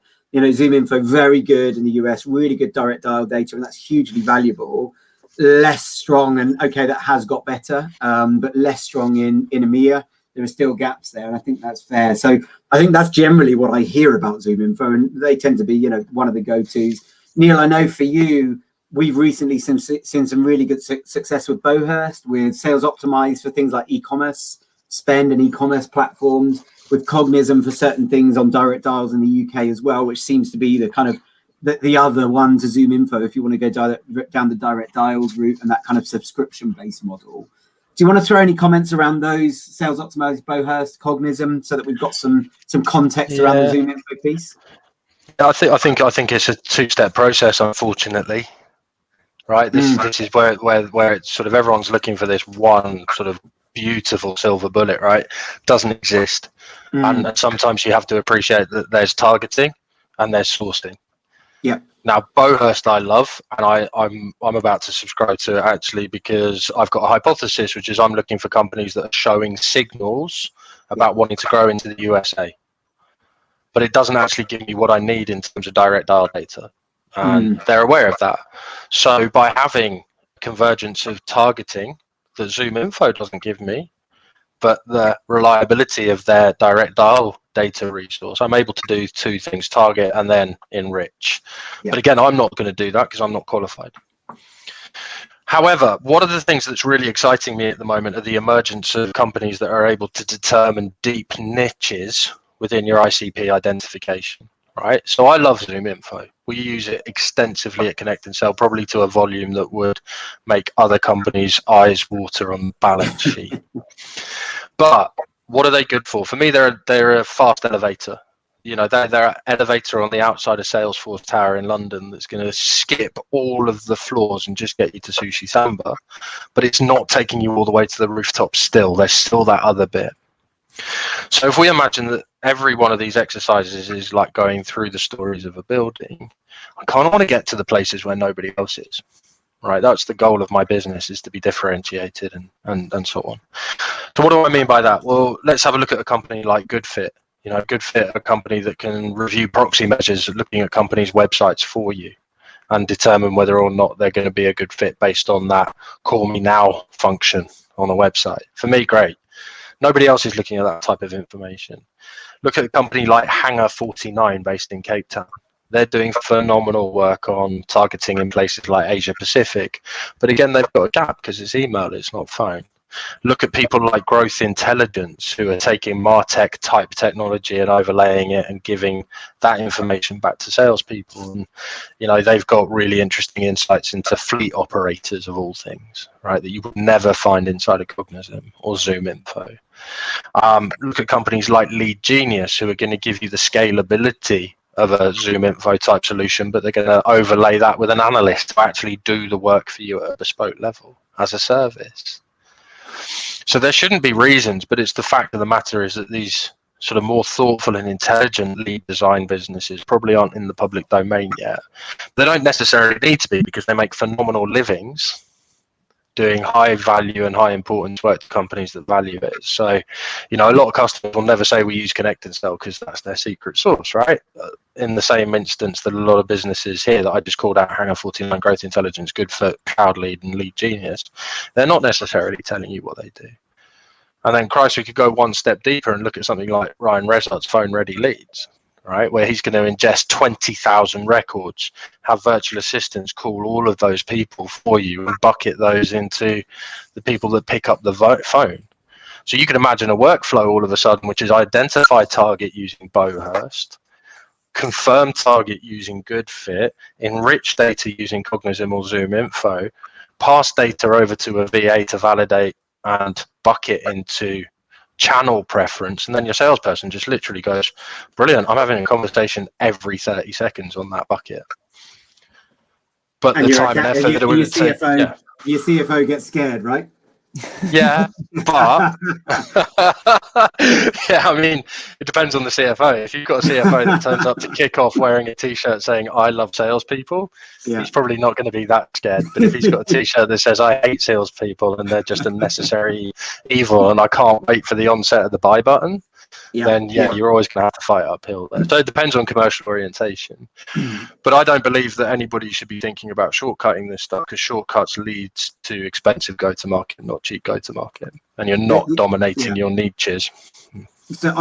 Zoom Info, very good in the US, really good direct dial data, and that's hugely valuable. Less strong, and okay, that has got better, but less strong in EMEA. There are still gaps there, and I think that's fair. So I think that's generally what I hear about Zoom Info, and they tend to be, one of the go-tos. Neil, I know for you, we've recently seen some really good success with Bowhurst, with Sales Optimize for things like e-commerce spend and e-commerce platforms, with Cognism for certain things on direct dials in the UK as well, which seems to be the kind of the other one to Zoom Info if you want to go down the direct dials route and that kind of subscription-based model. Do you want to throw any comments around those, Sales Optimize, Bowhurst, Cognism, so that we've got some context around the Zoom Info piece? I think it's a two-step process, unfortunately. Right, this is where it's sort of, everyone's looking for this one sort of beautiful silver bullet, right? Doesn't exist. And sometimes you have to appreciate that there's targeting and there's sourcing. Yeah. Now, Bowhurst I love, and I'm about to subscribe to it, actually, because I've got a hypothesis, which is I'm looking for companies that are showing signals about wanting to grow into the USA, but it doesn't actually give me what I need in terms of direct dial data, and they're aware of that. So by having convergence of targeting that Zoom Info doesn't give me, but the reliability of their direct dial data resource, I'm able to do two things: target and then enrich. But again, I'm not going to do that because I'm not qualified. However, one of the things that's really exciting me at the moment are the emergence of companies that are able to determine deep niches within your ICP identification. Right, so I love Zoom Info. We use it extensively at Connect and Sell, probably to a volume that would make other companies' eyes water on the balance sheet. But what are they good for? For me, they're a fast elevator. They're an elevator on the outside of Salesforce Tower in London that's going to skip all of the floors and just get you to Sushi Samba. But it's not taking you all the way to the rooftop still. There's still that other bit. So if we imagine that every one of these exercises is like going through the stories of a building, I kind of want to get to the places where nobody else is. Right, that's the goal of my business, is to be differentiated and so on. So what do I mean by that? Well, let's have a look at a company like GoodFit. GoodFit, a company that can review proxy measures looking at companies' websites for you and determine whether or not they're going to be a good fit based on that call me now function on a website. For me, great. Nobody else is looking at that type of information. Look at a company like Hangar 49 based in Cape Town. They're doing phenomenal work on targeting in places like Asia Pacific. But again, they've got a gap because it's email, it's not phone. Look at people like Growth Intelligence, who are taking MarTech type technology and overlaying it and giving that information back to salespeople. And, they've got really interesting insights into fleet operators of all things, right, that you would never find inside of Cognism or Zoom Info. Look at companies like Lead Genius, who are going to give you the scalability of a Zoom Info type solution, but they're going to overlay that with an analyst to actually do the work for you at a bespoke level as a service. So there shouldn't be reasons, but it's the fact of the matter is that these sort of more thoughtful and intelligent lead design businesses probably aren't in the public domain yet. They don't necessarily need to be, because they make phenomenal livings doing high value and high importance work to companies that value it. So, you know, a lot of customers will never say we use ConnectAndSell because that's their secret sauce, right? In the same instance that a lot of businesses here that I just called out, Hangar 49 Growth Intelligence, Good for Cloud Lead and Lead Genius, they're not necessarily telling you what they do. And then, Christ, we could go one step deeper and look at something like Ryan Resart's Phone Ready Leads, right, where he's going to ingest 20,000 records, have virtual assistants call all of those people for you and bucket those into the people that pick up the phone. So you can imagine a workflow all of a sudden, which is identify target using Bowhurst, confirm target using Good Fit, enrich data using Cognism or Zoom Info, pass data over to a VA to validate and bucket into channel preference, and then your salesperson just literally goes, brilliant, I'm having a conversation every 30 seconds on that bucket. But and the time and effort that it would take, your CFO gets scared, right? Yeah, but yeah, I mean, it depends on the CFO. If you've got a CFO that turns up to kick off wearing a t-shirt saying I love salespeople, he's probably not going to be that scared. But if he's got a t-shirt that says I hate salespeople and they're just a necessary evil and I can't wait for the onset of the buy button, then you're always going to have to fight uphill there. So it depends on commercial orientation. But I don't believe that anybody should be thinking about shortcutting this stuff, because shortcuts leads to expensive go-to-market, not cheap go-to-market, and you're not dominating your niches. So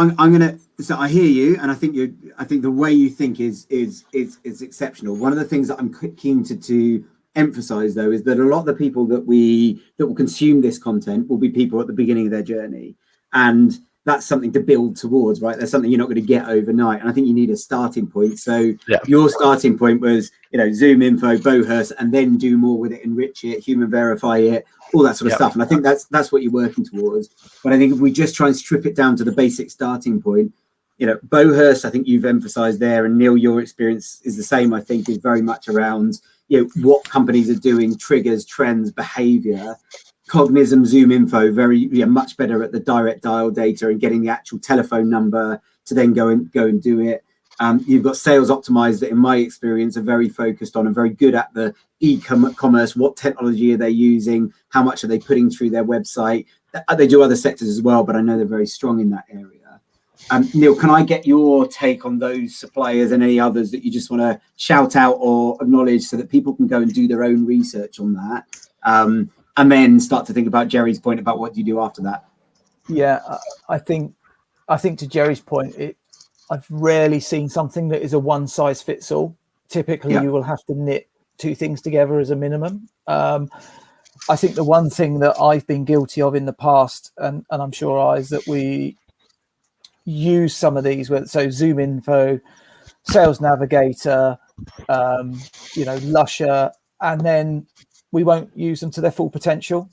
So I hear you, and I think the way you think is exceptional. One of the things that I'm keen to emphasize, though, is that a lot of the people that will consume this content will be people at the beginning of their journey, and that's something to build towards, right? That's something you're not going to get overnight. And I think you need a starting point. So your starting point was, Zoom Info, Bowhurst, and then do more with it, enrich it, human verify it, all that sort of stuff. And I think that's what you're working towards. But I think if we just try and strip it down to the basic starting point, Bowhurst, I think you've emphasized there, and Neil, your experience is the same, I think, is very much around, what companies are doing, triggers, trends, behavior. Cognism, Zoom Info, much better at the direct dial data and getting the actual telephone number to then go and do it. You've got Sales Optimize that, in my experience, are very focused on and very good at the e-commerce. What technology are they using? How much are they putting through their website? They do other sectors as well, but I know they're very strong in that area. Neil, can I get your take on those suppliers and any others that you just want to shout out or acknowledge so that people can go and do their own research on that? And then start to think about Gerry's point about what do you do after that? Yeah, I think to Gerry's point, I've rarely seen something that is a one size fits all. Typically, you will have to knit two things together as a minimum. I think the one thing that I've been guilty of in the past, and I'm sure is that we use some of these, so Zoom Info, Sales Navigator, Lusher, and then we won't use them to their full potential.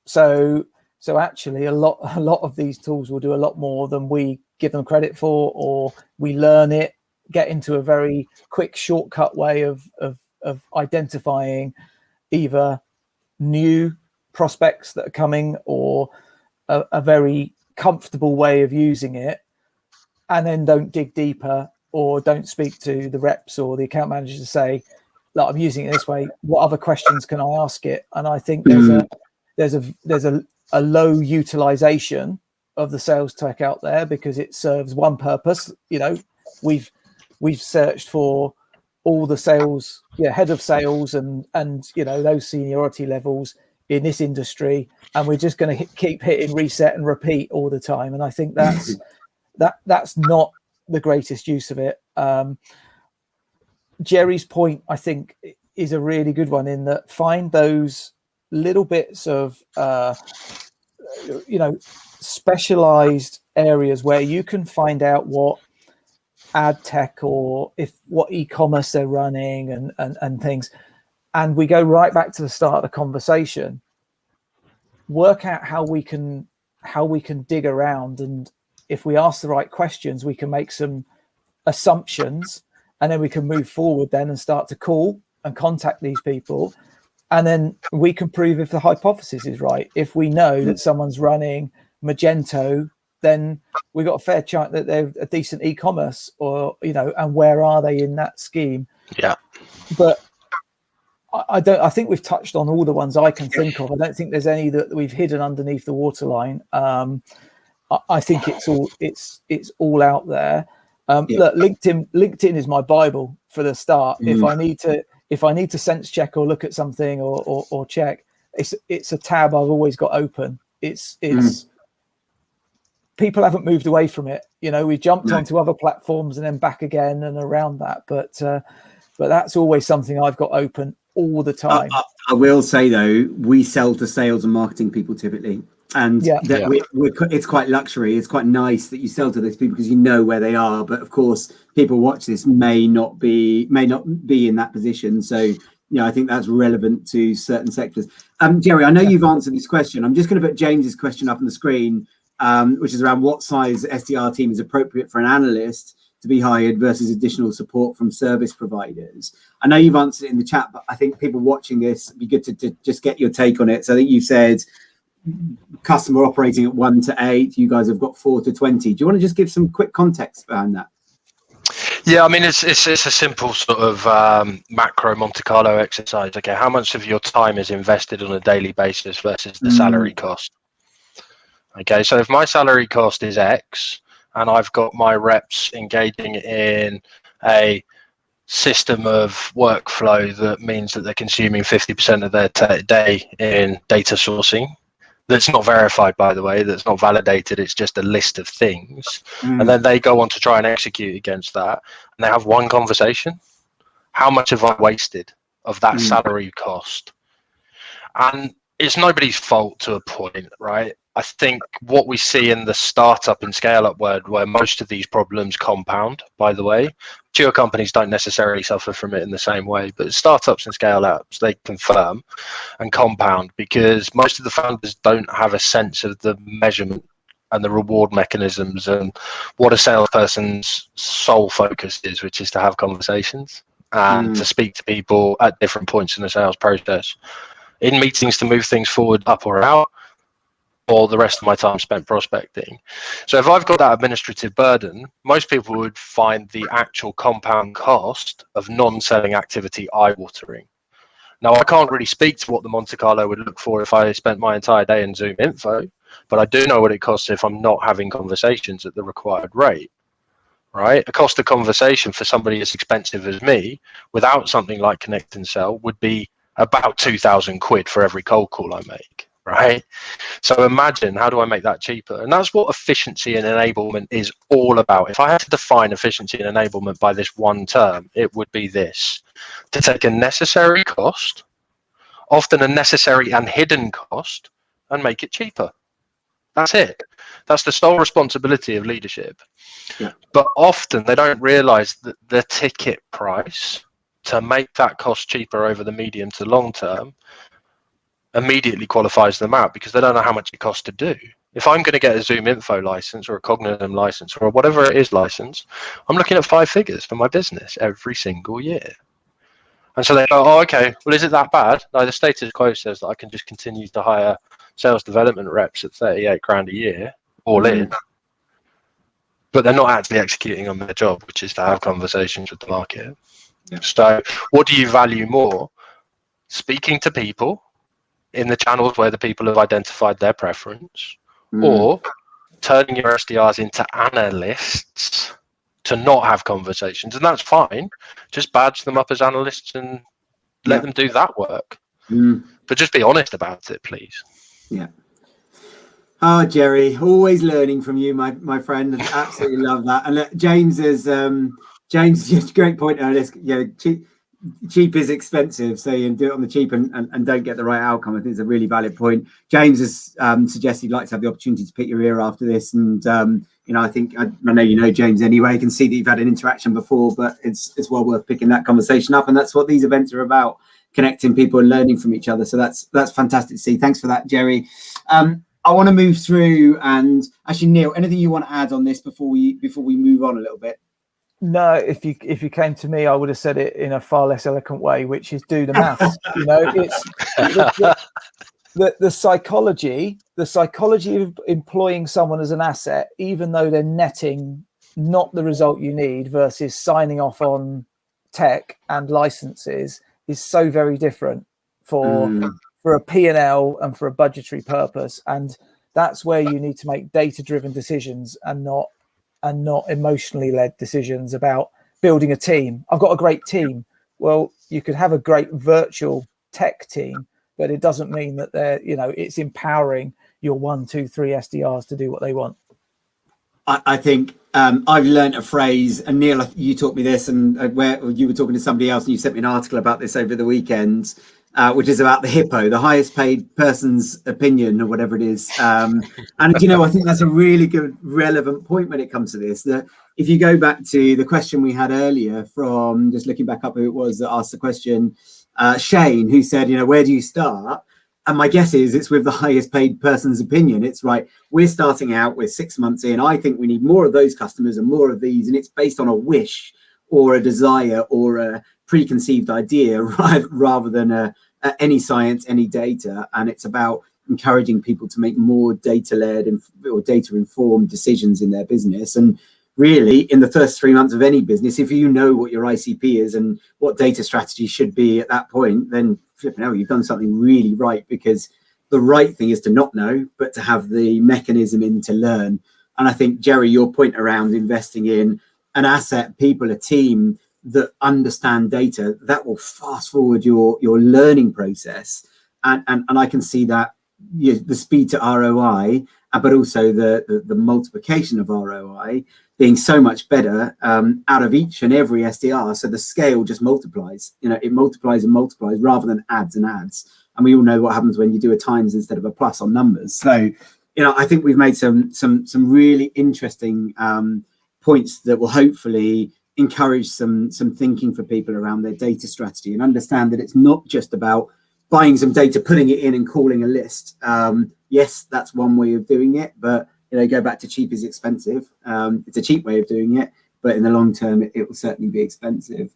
So actually, a lot of these tools will do a lot more than we give them credit for, or we learn it, get into a very quick shortcut way of identifying either new prospects that are coming or a very comfortable way of using it, and then don't dig deeper or don't speak to the reps or the account managers to say, like, I'm using it this way, what other questions can I ask it? And I think there's a low utilization of the sales tech out there because it serves one purpose. We've searched for all the sales, head of sales and those seniority levels in this industry, and we're just going to keep hitting reset and repeat all the time. And I think that's not the greatest use of it. Gerry's point, I think, is a really good one, in that find those little bits of, specialized areas where you can find out what ad tech or what e-commerce they're running and things. And we go right back to the start of the conversation, work out how we can dig around. And if we ask the right questions, we can make some assumptions, and then we can move forward then and start to call and contact these people. And then we can prove if the hypothesis is right. If we know that someone's running Magento, then we've got a fair chance that they're a decent e-commerce, or, and where are they in that scheme? Yeah. But I think we've touched on all the ones I can think of. I don't think there's any that we've hidden underneath the waterline. I think it's all out there. Look, LinkedIn is my Bible for the start. If I need to sense check or look at something or check, it's a tab I've always got open. It's people haven't moved away from it. We jumped onto other platforms and then back again and around that, but that's always something I've got open all the time. I will say though, we sell to sales and marketing people typically, and it's quite luxury. It's quite nice that you sell to those people because you know where they are. But of course, people watch this may not be in that position. So I think that's relevant to certain sectors. Gerry, I know you've answered this question. I'm just going to put James's question up on the screen, which is around what size SDR team is appropriate for an analyst to be hired versus additional support from service providers. I know you've answered it in the chat, but I think people watching this, it'd be good to just get your take on it. So I think you said customer operating at 1 to 8, you guys have got 4 to 20. Do you want to just give some quick context behind that? Yeah, I mean, it's a simple sort of macro Monte Carlo exercise. Okay, how much of your time is invested on a daily basis versus the salary cost? Okay, so if my salary cost is X, and I've got my reps engaging in a system of workflow that means that they're consuming 50% of their day in data sourcing, that's not verified, by the way, that's not validated, it's just a list of things, and then they go on to try and execute against that, and they have one conversation. How much have I wasted of that salary cost? And it's nobody's fault to a point, right? I think what we see in the startup and scale-up world, where most of these problems compound, by the way, mature companies don't necessarily suffer from it in the same way, but startups and scale-ups, they confirm and compound because most of the founders don't have a sense of the measurement and the reward mechanisms and what a salesperson's sole focus is, which is to have conversations and to speak to people at different points in the sales process, in meetings to move things forward, up or out, or the rest of my time spent prospecting. So if I've got that administrative burden, most people would find the actual compound cost of non-selling activity eye-watering. Now, I can't really speak to what the Monte Carlo would look for if I spent my entire day in Zoom info, but I do know what it costs if I'm not having conversations at the required rate, right? A cost of conversation for somebody as expensive as me, without something like ConnectAndSell, would be about 2,000 quid for every cold call I make. Right. So imagine, how do I make that cheaper? And that's what efficiency and enablement is all about. If I had to define efficiency and enablement by this one term, it would be this: to take a necessary cost, often a necessary and hidden cost, and make it cheaper. That's it. That's the sole responsibility of leadership. Yeah. But often they don't realize that the ticket price to make that cost cheaper over the medium to long term immediately qualifies them out, because they don't know how much it costs to do. If I'm going to get a Zoom Info license or a Cognitum license or whatever it is license, I'm looking at 5 figures for my business every single year. And so they go, oh, okay, well, is it that bad? No, the status quo says that I can just continue to hire sales development reps at 38 grand a year, all in. But they're not actually executing on their job, which is to have conversations with the market. Yeah. So what do you value more? Speaking to people in the channels where the people have identified their preference, or turning your SDRs into analysts to not have conversations. And that's fine. Just badge them up as analysts and let them do that work. But just be honest about it, please. Yeah. Oh, Gerry, always learning from you, my friend. Absolutely love that. And James is just a great point on this. Cheap is expensive, so you do it on the cheap and don't get the right outcome. I think it's a really valid point. James has suggested he'd like to have the opportunity to pick your ear after this, and I think I know you know James anyway. I can see that you've had an interaction before, but it's well worth picking that conversation up, and that's what these events are about: connecting people and learning from each other. So that's fantastic to see. Thanks for that, Gerry. I want to move through, and actually, Neil, anything you want to add on this before we move on a little bit? No, if you came to me, I would have said it in a far less eloquent way, which is do the maths. It's the psychology of employing someone as an asset, even though they're netting not the result you need, versus signing off on tech and licenses, is so very different for a P&L and for a budgetary purpose. And that's where you need to make data-driven decisions and not emotionally led decisions about building a team. I've got a great team. Well, you could have a great virtual tech team, but it doesn't mean that it's empowering your 1, 2, 3 SDRs to do what they want. I think I've learned a phrase, and Neil, you taught me this, and where you were talking to somebody else, and you sent me an article about this over the weekend, which is about the HIPPO, the highest paid person's opinion, or whatever it is. And I think that's a really good, relevant point when it comes to this. That if you go back to the question we had earlier, from just looking back up who it was that asked the question, Shane, who said, where do you start? And my guess is it's with the highest paid person's opinion. It's right. We're starting out, we're 6 months in. I think we need more of those customers and more of these. And it's based on a wish or a desire or a preconceived idea rather than any science, any data. And it's about encouraging people to make more data-led or data-informed decisions in their business. And really, in the first 3 months of any business, if you know what your ICP is and what data strategy should be at that point, then flipping hell, you've done something really right, because the right thing is to not know, but to have the mechanism in to learn. And I think, Gerry, your point around investing in an asset, people, a team that understand data, that will fast forward your learning process. And I can see that the speed to ROI, but also the multiplication of ROI being so much better out of each and every SDR. So the scale just multiplies. It multiplies and multiplies rather than adds and adds. And we all know what happens when you do a times instead of a plus on numbers. So, I think we've made some really interesting points that will hopefully encourage some thinking for people around their data strategy, and understand that it's not just about buying some data, putting it in and calling a list. Yes, that's one way of doing it, but go back to cheap is expensive. It's a cheap way of doing it, but in the long term, it will certainly be expensive.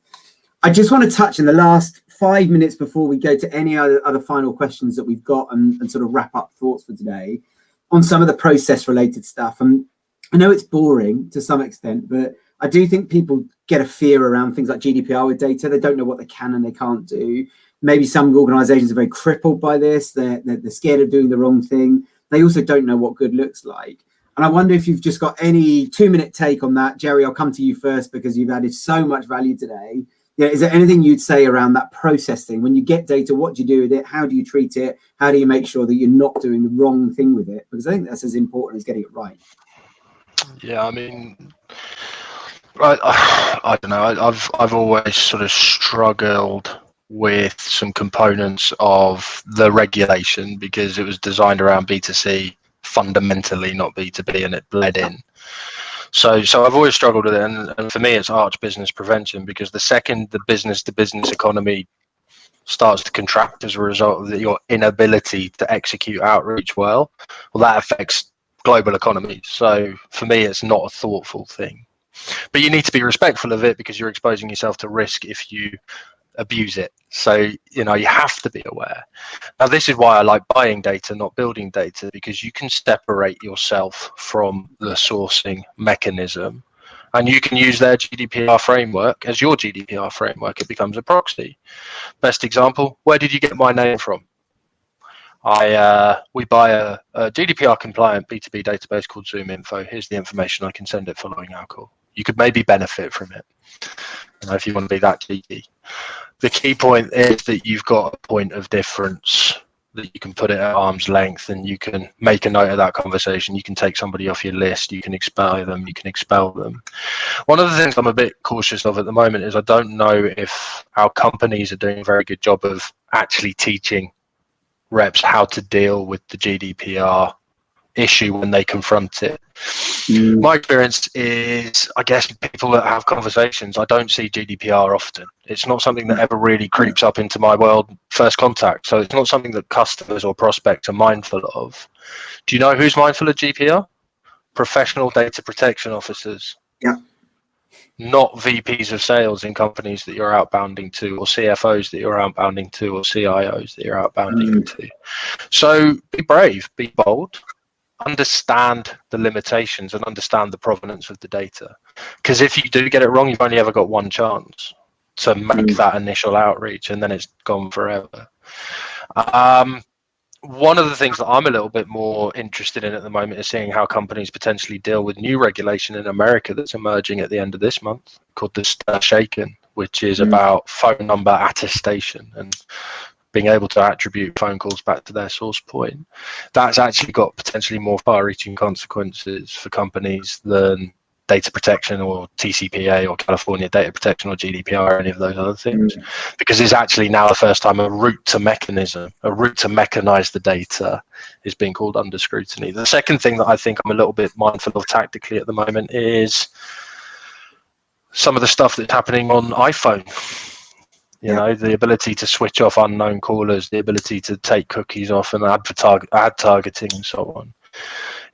I just want to touch in the last 5 minutes before we go to any other final questions that we've got and sort of wrap up thoughts for today on some of the process related stuff. And I know it's boring to some extent, but I do think people get a fear around things like GDPR with data. They don't know what they can and they can't do. Maybe some organizations are very crippled by this. They're scared of doing the wrong thing. They also don't know what good looks like. And I wonder if you've just got any 2-minute take on that. Gerry, I'll come to you first because you've added so much value today. Is there anything you'd say around that process thing? When you get data, what do you do with it? How do you treat it? How do you make sure that you're not doing the wrong thing with it? Because I think that's as important as getting it right. Yeah, I mean, I don't know. I've always sort of struggled with some components of the regulation because it was designed around B2C fundamentally, not B2B, and it bled in. So I've always struggled with it, and for me it's arch business prevention, because the second the business-to-business economy starts to contract as a result of your inability to execute outreach well, that affects global economies. So for me, it's not a thoughtful thing. But you need to be respectful of it because you're exposing yourself to risk if you abuse it. So, you have to be aware. Now, this is why I like buying data, not building data, because you can separate yourself from the sourcing mechanism and you can use their GDPR framework as your GDPR framework. It becomes a proxy. Best example, where did you get my name from? We buy a GDPR compliant B2B database called Zoom Info. Here's the information. I can send it following our call. You could maybe benefit from it if you want to be that cheeky. The key point is that you've got a point of difference that you can put it at arm's length, and you can make a note of that conversation. You can take somebody off your list. You can expel them. You can expel them. One of the things I'm a bit cautious of at the moment is I don't know if our companies are doing a very good job of actually teaching reps how to deal with the GDPR issue when they confront it. My experience is, I guess, people that have conversations, I don't see GDPR often. It's not something that ever really creeps up into my world first contact. So it's not something that customers or prospects are mindful of. Do you know who's mindful of GDPR? Professional data protection officers. Yeah. Not VPs of sales in companies that you're outbounding to, or CFOs that you're outbounding to, or CIOs that you're outbounding to. So be brave, be bold. Understand the limitations and understand the provenance of the data, because if you do get it wrong, you've only ever got one chance. to make that initial outreach, and then it's gone forever. One of the things that I'm a little bit more interested in at the moment is seeing how companies potentially deal with new regulation in America that's emerging at the end of this month called the Shaken, which is about phone number attestation and being able to attribute phone calls back to their source point. That's actually got potentially more far-reaching consequences for companies than data protection or TCPA or California data protection or GDPR or any of those other things, because it's actually now the first time a route to mechanize the data is being called under scrutiny. The second thing that I think I'm a little bit mindful of tactically at the moment is some of the stuff that's happening on iPhone. You know, the ability to switch off unknown callers, the ability to take cookies off and ad targeting and so on.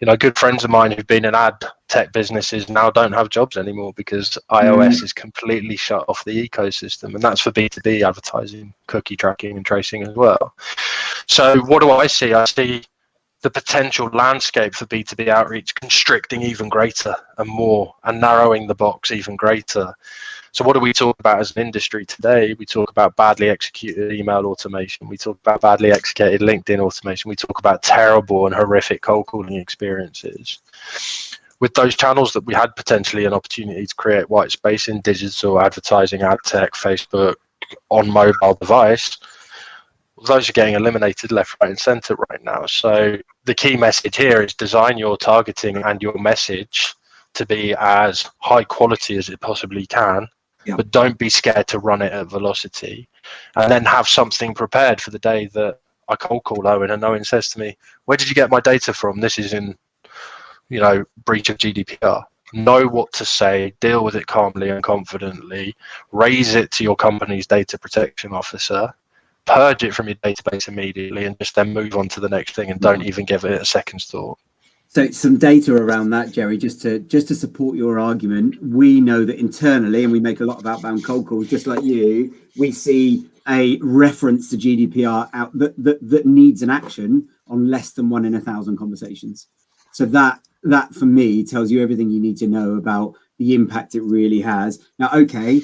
You know, good friends of mine who've been in ad tech businesses now don't have jobs anymore because iOS is completely shut off the ecosystem, and that's for B2B advertising, cookie tracking and tracing as well. So what do I see? I see the potential landscape for B2B outreach constricting even greater and more, and narrowing the box even greater. So what do we talk about as an industry today? We talk about badly executed email automation. We talk about badly executed LinkedIn automation. We talk about terrible and horrific cold calling experiences. With those channels that we had potentially an opportunity to create white space in digital advertising, ad tech, Facebook, on mobile device, those are getting eliminated left, right, and center right now. So the key message here is design your targeting and your message to be as high quality as it possibly can, but don't be scared to run it at velocity, and then have something prepared for the day that I cold call Owen and Owen says to me, where did you get my data from? This is in, you know, breach of GDPR. Know what to say, deal with it calmly and confidently, raise it to your company's data protection officer, purge it from your database immediately, and just then move on to the next thing and don't even give it a second's thought. So some data around that, Gerry, just to support your argument. We know that internally, and we make a lot of outbound cold calls, just like you, we see a reference to GDPR out that needs an action on less than 1 in 1,000 conversations. So that for me tells you everything you need to know about the impact it really has. Now, okay,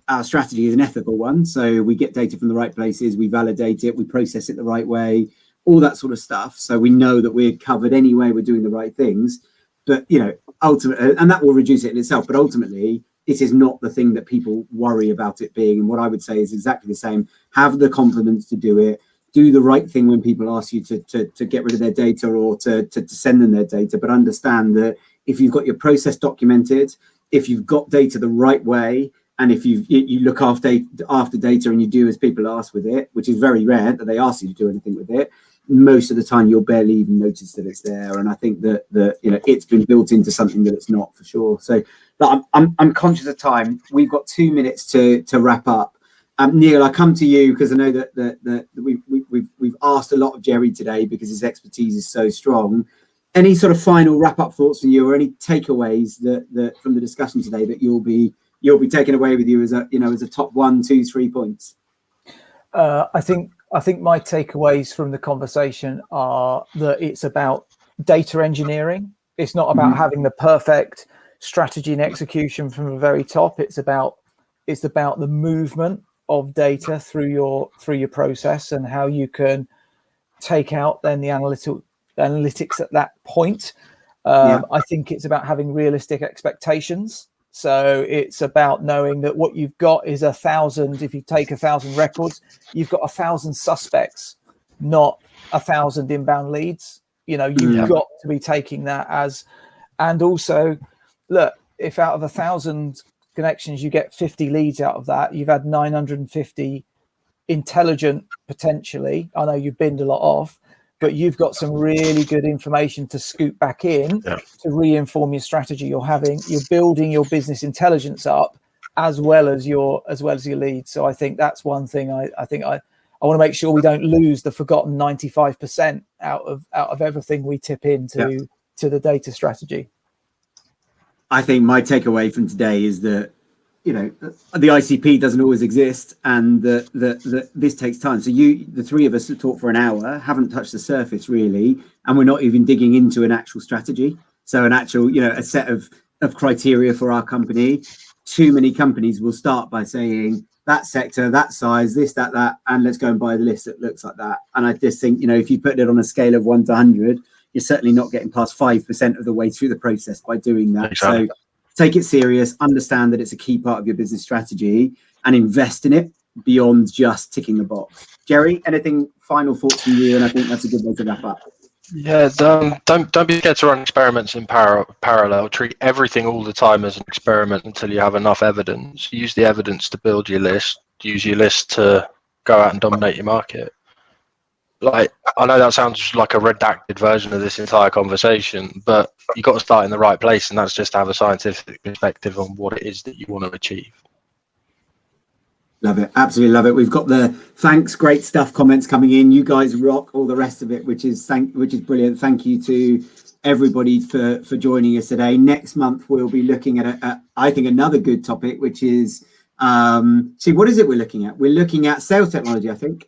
our strategy is an ethical one, so we get data from the right places, we validate it, we process it the right way, all that sort of stuff. So we know that we're covered anyway, we're doing the right things. But, you know, ultimately, and that will reduce it in itself, but ultimately, it is not the thing that people worry about it being. And what I would say is exactly the same. Have the confidence to do it. Do the right thing when people ask you to get rid of their data or to send them their data. But understand that if you've got your process documented, if you've got data the right way, and if you look after data and you do as people ask with it, which is very rare that they ask you to do anything with it, most of the time you'll barely even notice that it's there. And I think that you know, it's been built into something that it's not, for sure. So I'm conscious of time. We've got 2 minutes to wrap up. Neil, I come to you because I know that we've asked a lot of Gerry today because his expertise is so strong. Any sort of final wrap up thoughts from you, or any takeaways that from the discussion today that you'll be taking away with you as a top 1, 2, 3 points? I think my takeaways from the conversation are that it's about data engineering. It's not about having the perfect strategy and execution from the very top. It's about the movement of data through your process and how you can take out then the analytics at that point. I think it's about having realistic expectations. So it's about knowing that what you've got is 1,000. If you take 1,000 records, you've got 1,000 suspects, not 1,000 inbound leads. You know, you've got to be taking that as, and also, look, if out of 1,000 connections you get 50 leads out of that, you've had 950 intelligent potentially. I know you've binned a lot off, but you've got some really good information to scoop back in to re-inform your strategy. You're building your business intelligence up as well as your leads. So I think that's one thing. I want to make sure we don't lose the forgotten 95% out of everything we tip into to the data strategy. I think my takeaway from today is that, you know, the ICP doesn't always exist, and that this takes time. So the three of us have talked for an hour, haven't touched the surface really, and we're not even digging into an actual strategy. So an actual, you know, a set of criteria for our company. too many companies will start by saying that sector, that size, this, that, and let's go and buy the list that looks like that. And I just think, if you put it on a scale of 1 to 100, you're certainly not getting past 5% of the way through the process by doing that. Exactly. So take it serious, understand that it's a key part of your business strategy, and invest in it beyond just ticking the box. Gerry, anything final thoughts from you? And I think that's a good way to wrap up. Yeah, don't be scared to run experiments in parallel. Treat everything all the time as an experiment until you have enough evidence. Use the evidence to build your list. Use your list to go out and dominate your market. Like, I know that sounds like a redacted version of this entire conversation, but you've got to start in the right place, and that's just to have a scientific perspective on what it is that you want to achieve. Love it. Absolutely love it. We've got the thanks, great stuff comments coming in. You guys rock, all the rest of it, which is brilliant. Thank you to everybody for joining us today. Next month, we'll be looking at, I think, another good topic, which is, what is it we're looking at? We're looking at sales technology, I think.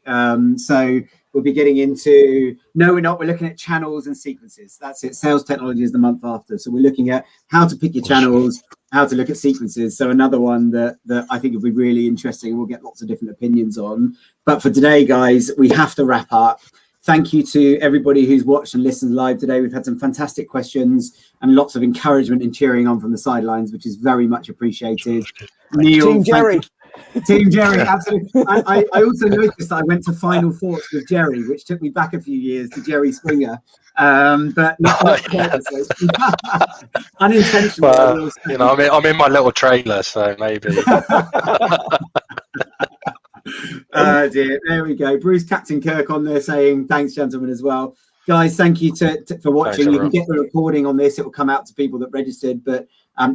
So we'll be getting into, no, we're not. We're looking at channels and sequences. That's it. Sales technology is the month after. So we're looking at how to pick your channels, how to look at sequences. So another one that I think will be really interesting. We'll get lots of different opinions on. But for today, guys, we have to wrap up. Thank you to everybody who's watched and listened live today. We've had some fantastic questions and lots of encouragement and cheering on from the sidelines, which is very much appreciated. Neil, Team Gerry. Team Gerry, absolutely. I also noticed that I went to Final Thoughts with Gerry, which took me back a few years to Gerry Springer, but not unintentionally. Well, I'm in my little trailer, so maybe. Oh dear, there we go. Bruce, Captain Kirk on there saying thanks, gentlemen, as well. Guys, thank you for watching. Thanks, you can get the recording on this. It will come out to people that registered, but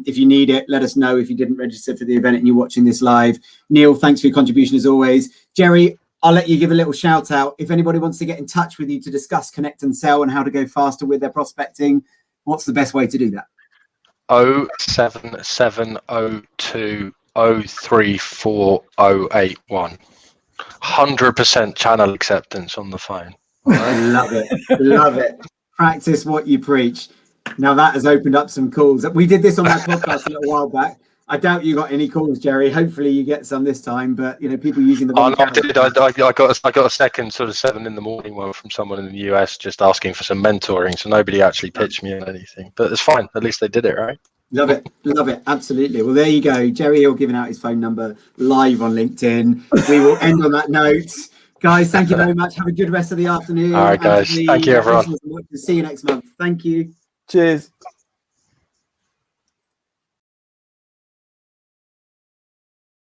if you need it, let us know if you didn't register for the event and you're watching this live. Neil, thanks for your contribution as always. Gerry, I'll let you give a little shout out. If anybody wants to get in touch with you to discuss Connect and Sell and how to go faster with their prospecting, what's the best way to do that? 07702 034081. 100% channel acceptance on the phone. Love it. Love it. Practice what you preach. Now that has opened up some calls. We did this on my podcast a little while back. I doubt you got any calls, Gerry. Hopefully you get some this time, but people using the I did. I got a second sort of 7 in the morning one from someone in the US just asking for some mentoring, so nobody actually pitched me on anything. But it's fine. At least they did it, right? Love it. Love it. Absolutely. Well, there you go. Gerry Hill giving out his phone number live on LinkedIn. We will end on that note. Guys, thank you very much. Have a good rest of the afternoon. All right, guys. Thank you, everyone. See you next month. Thank you. Cheers.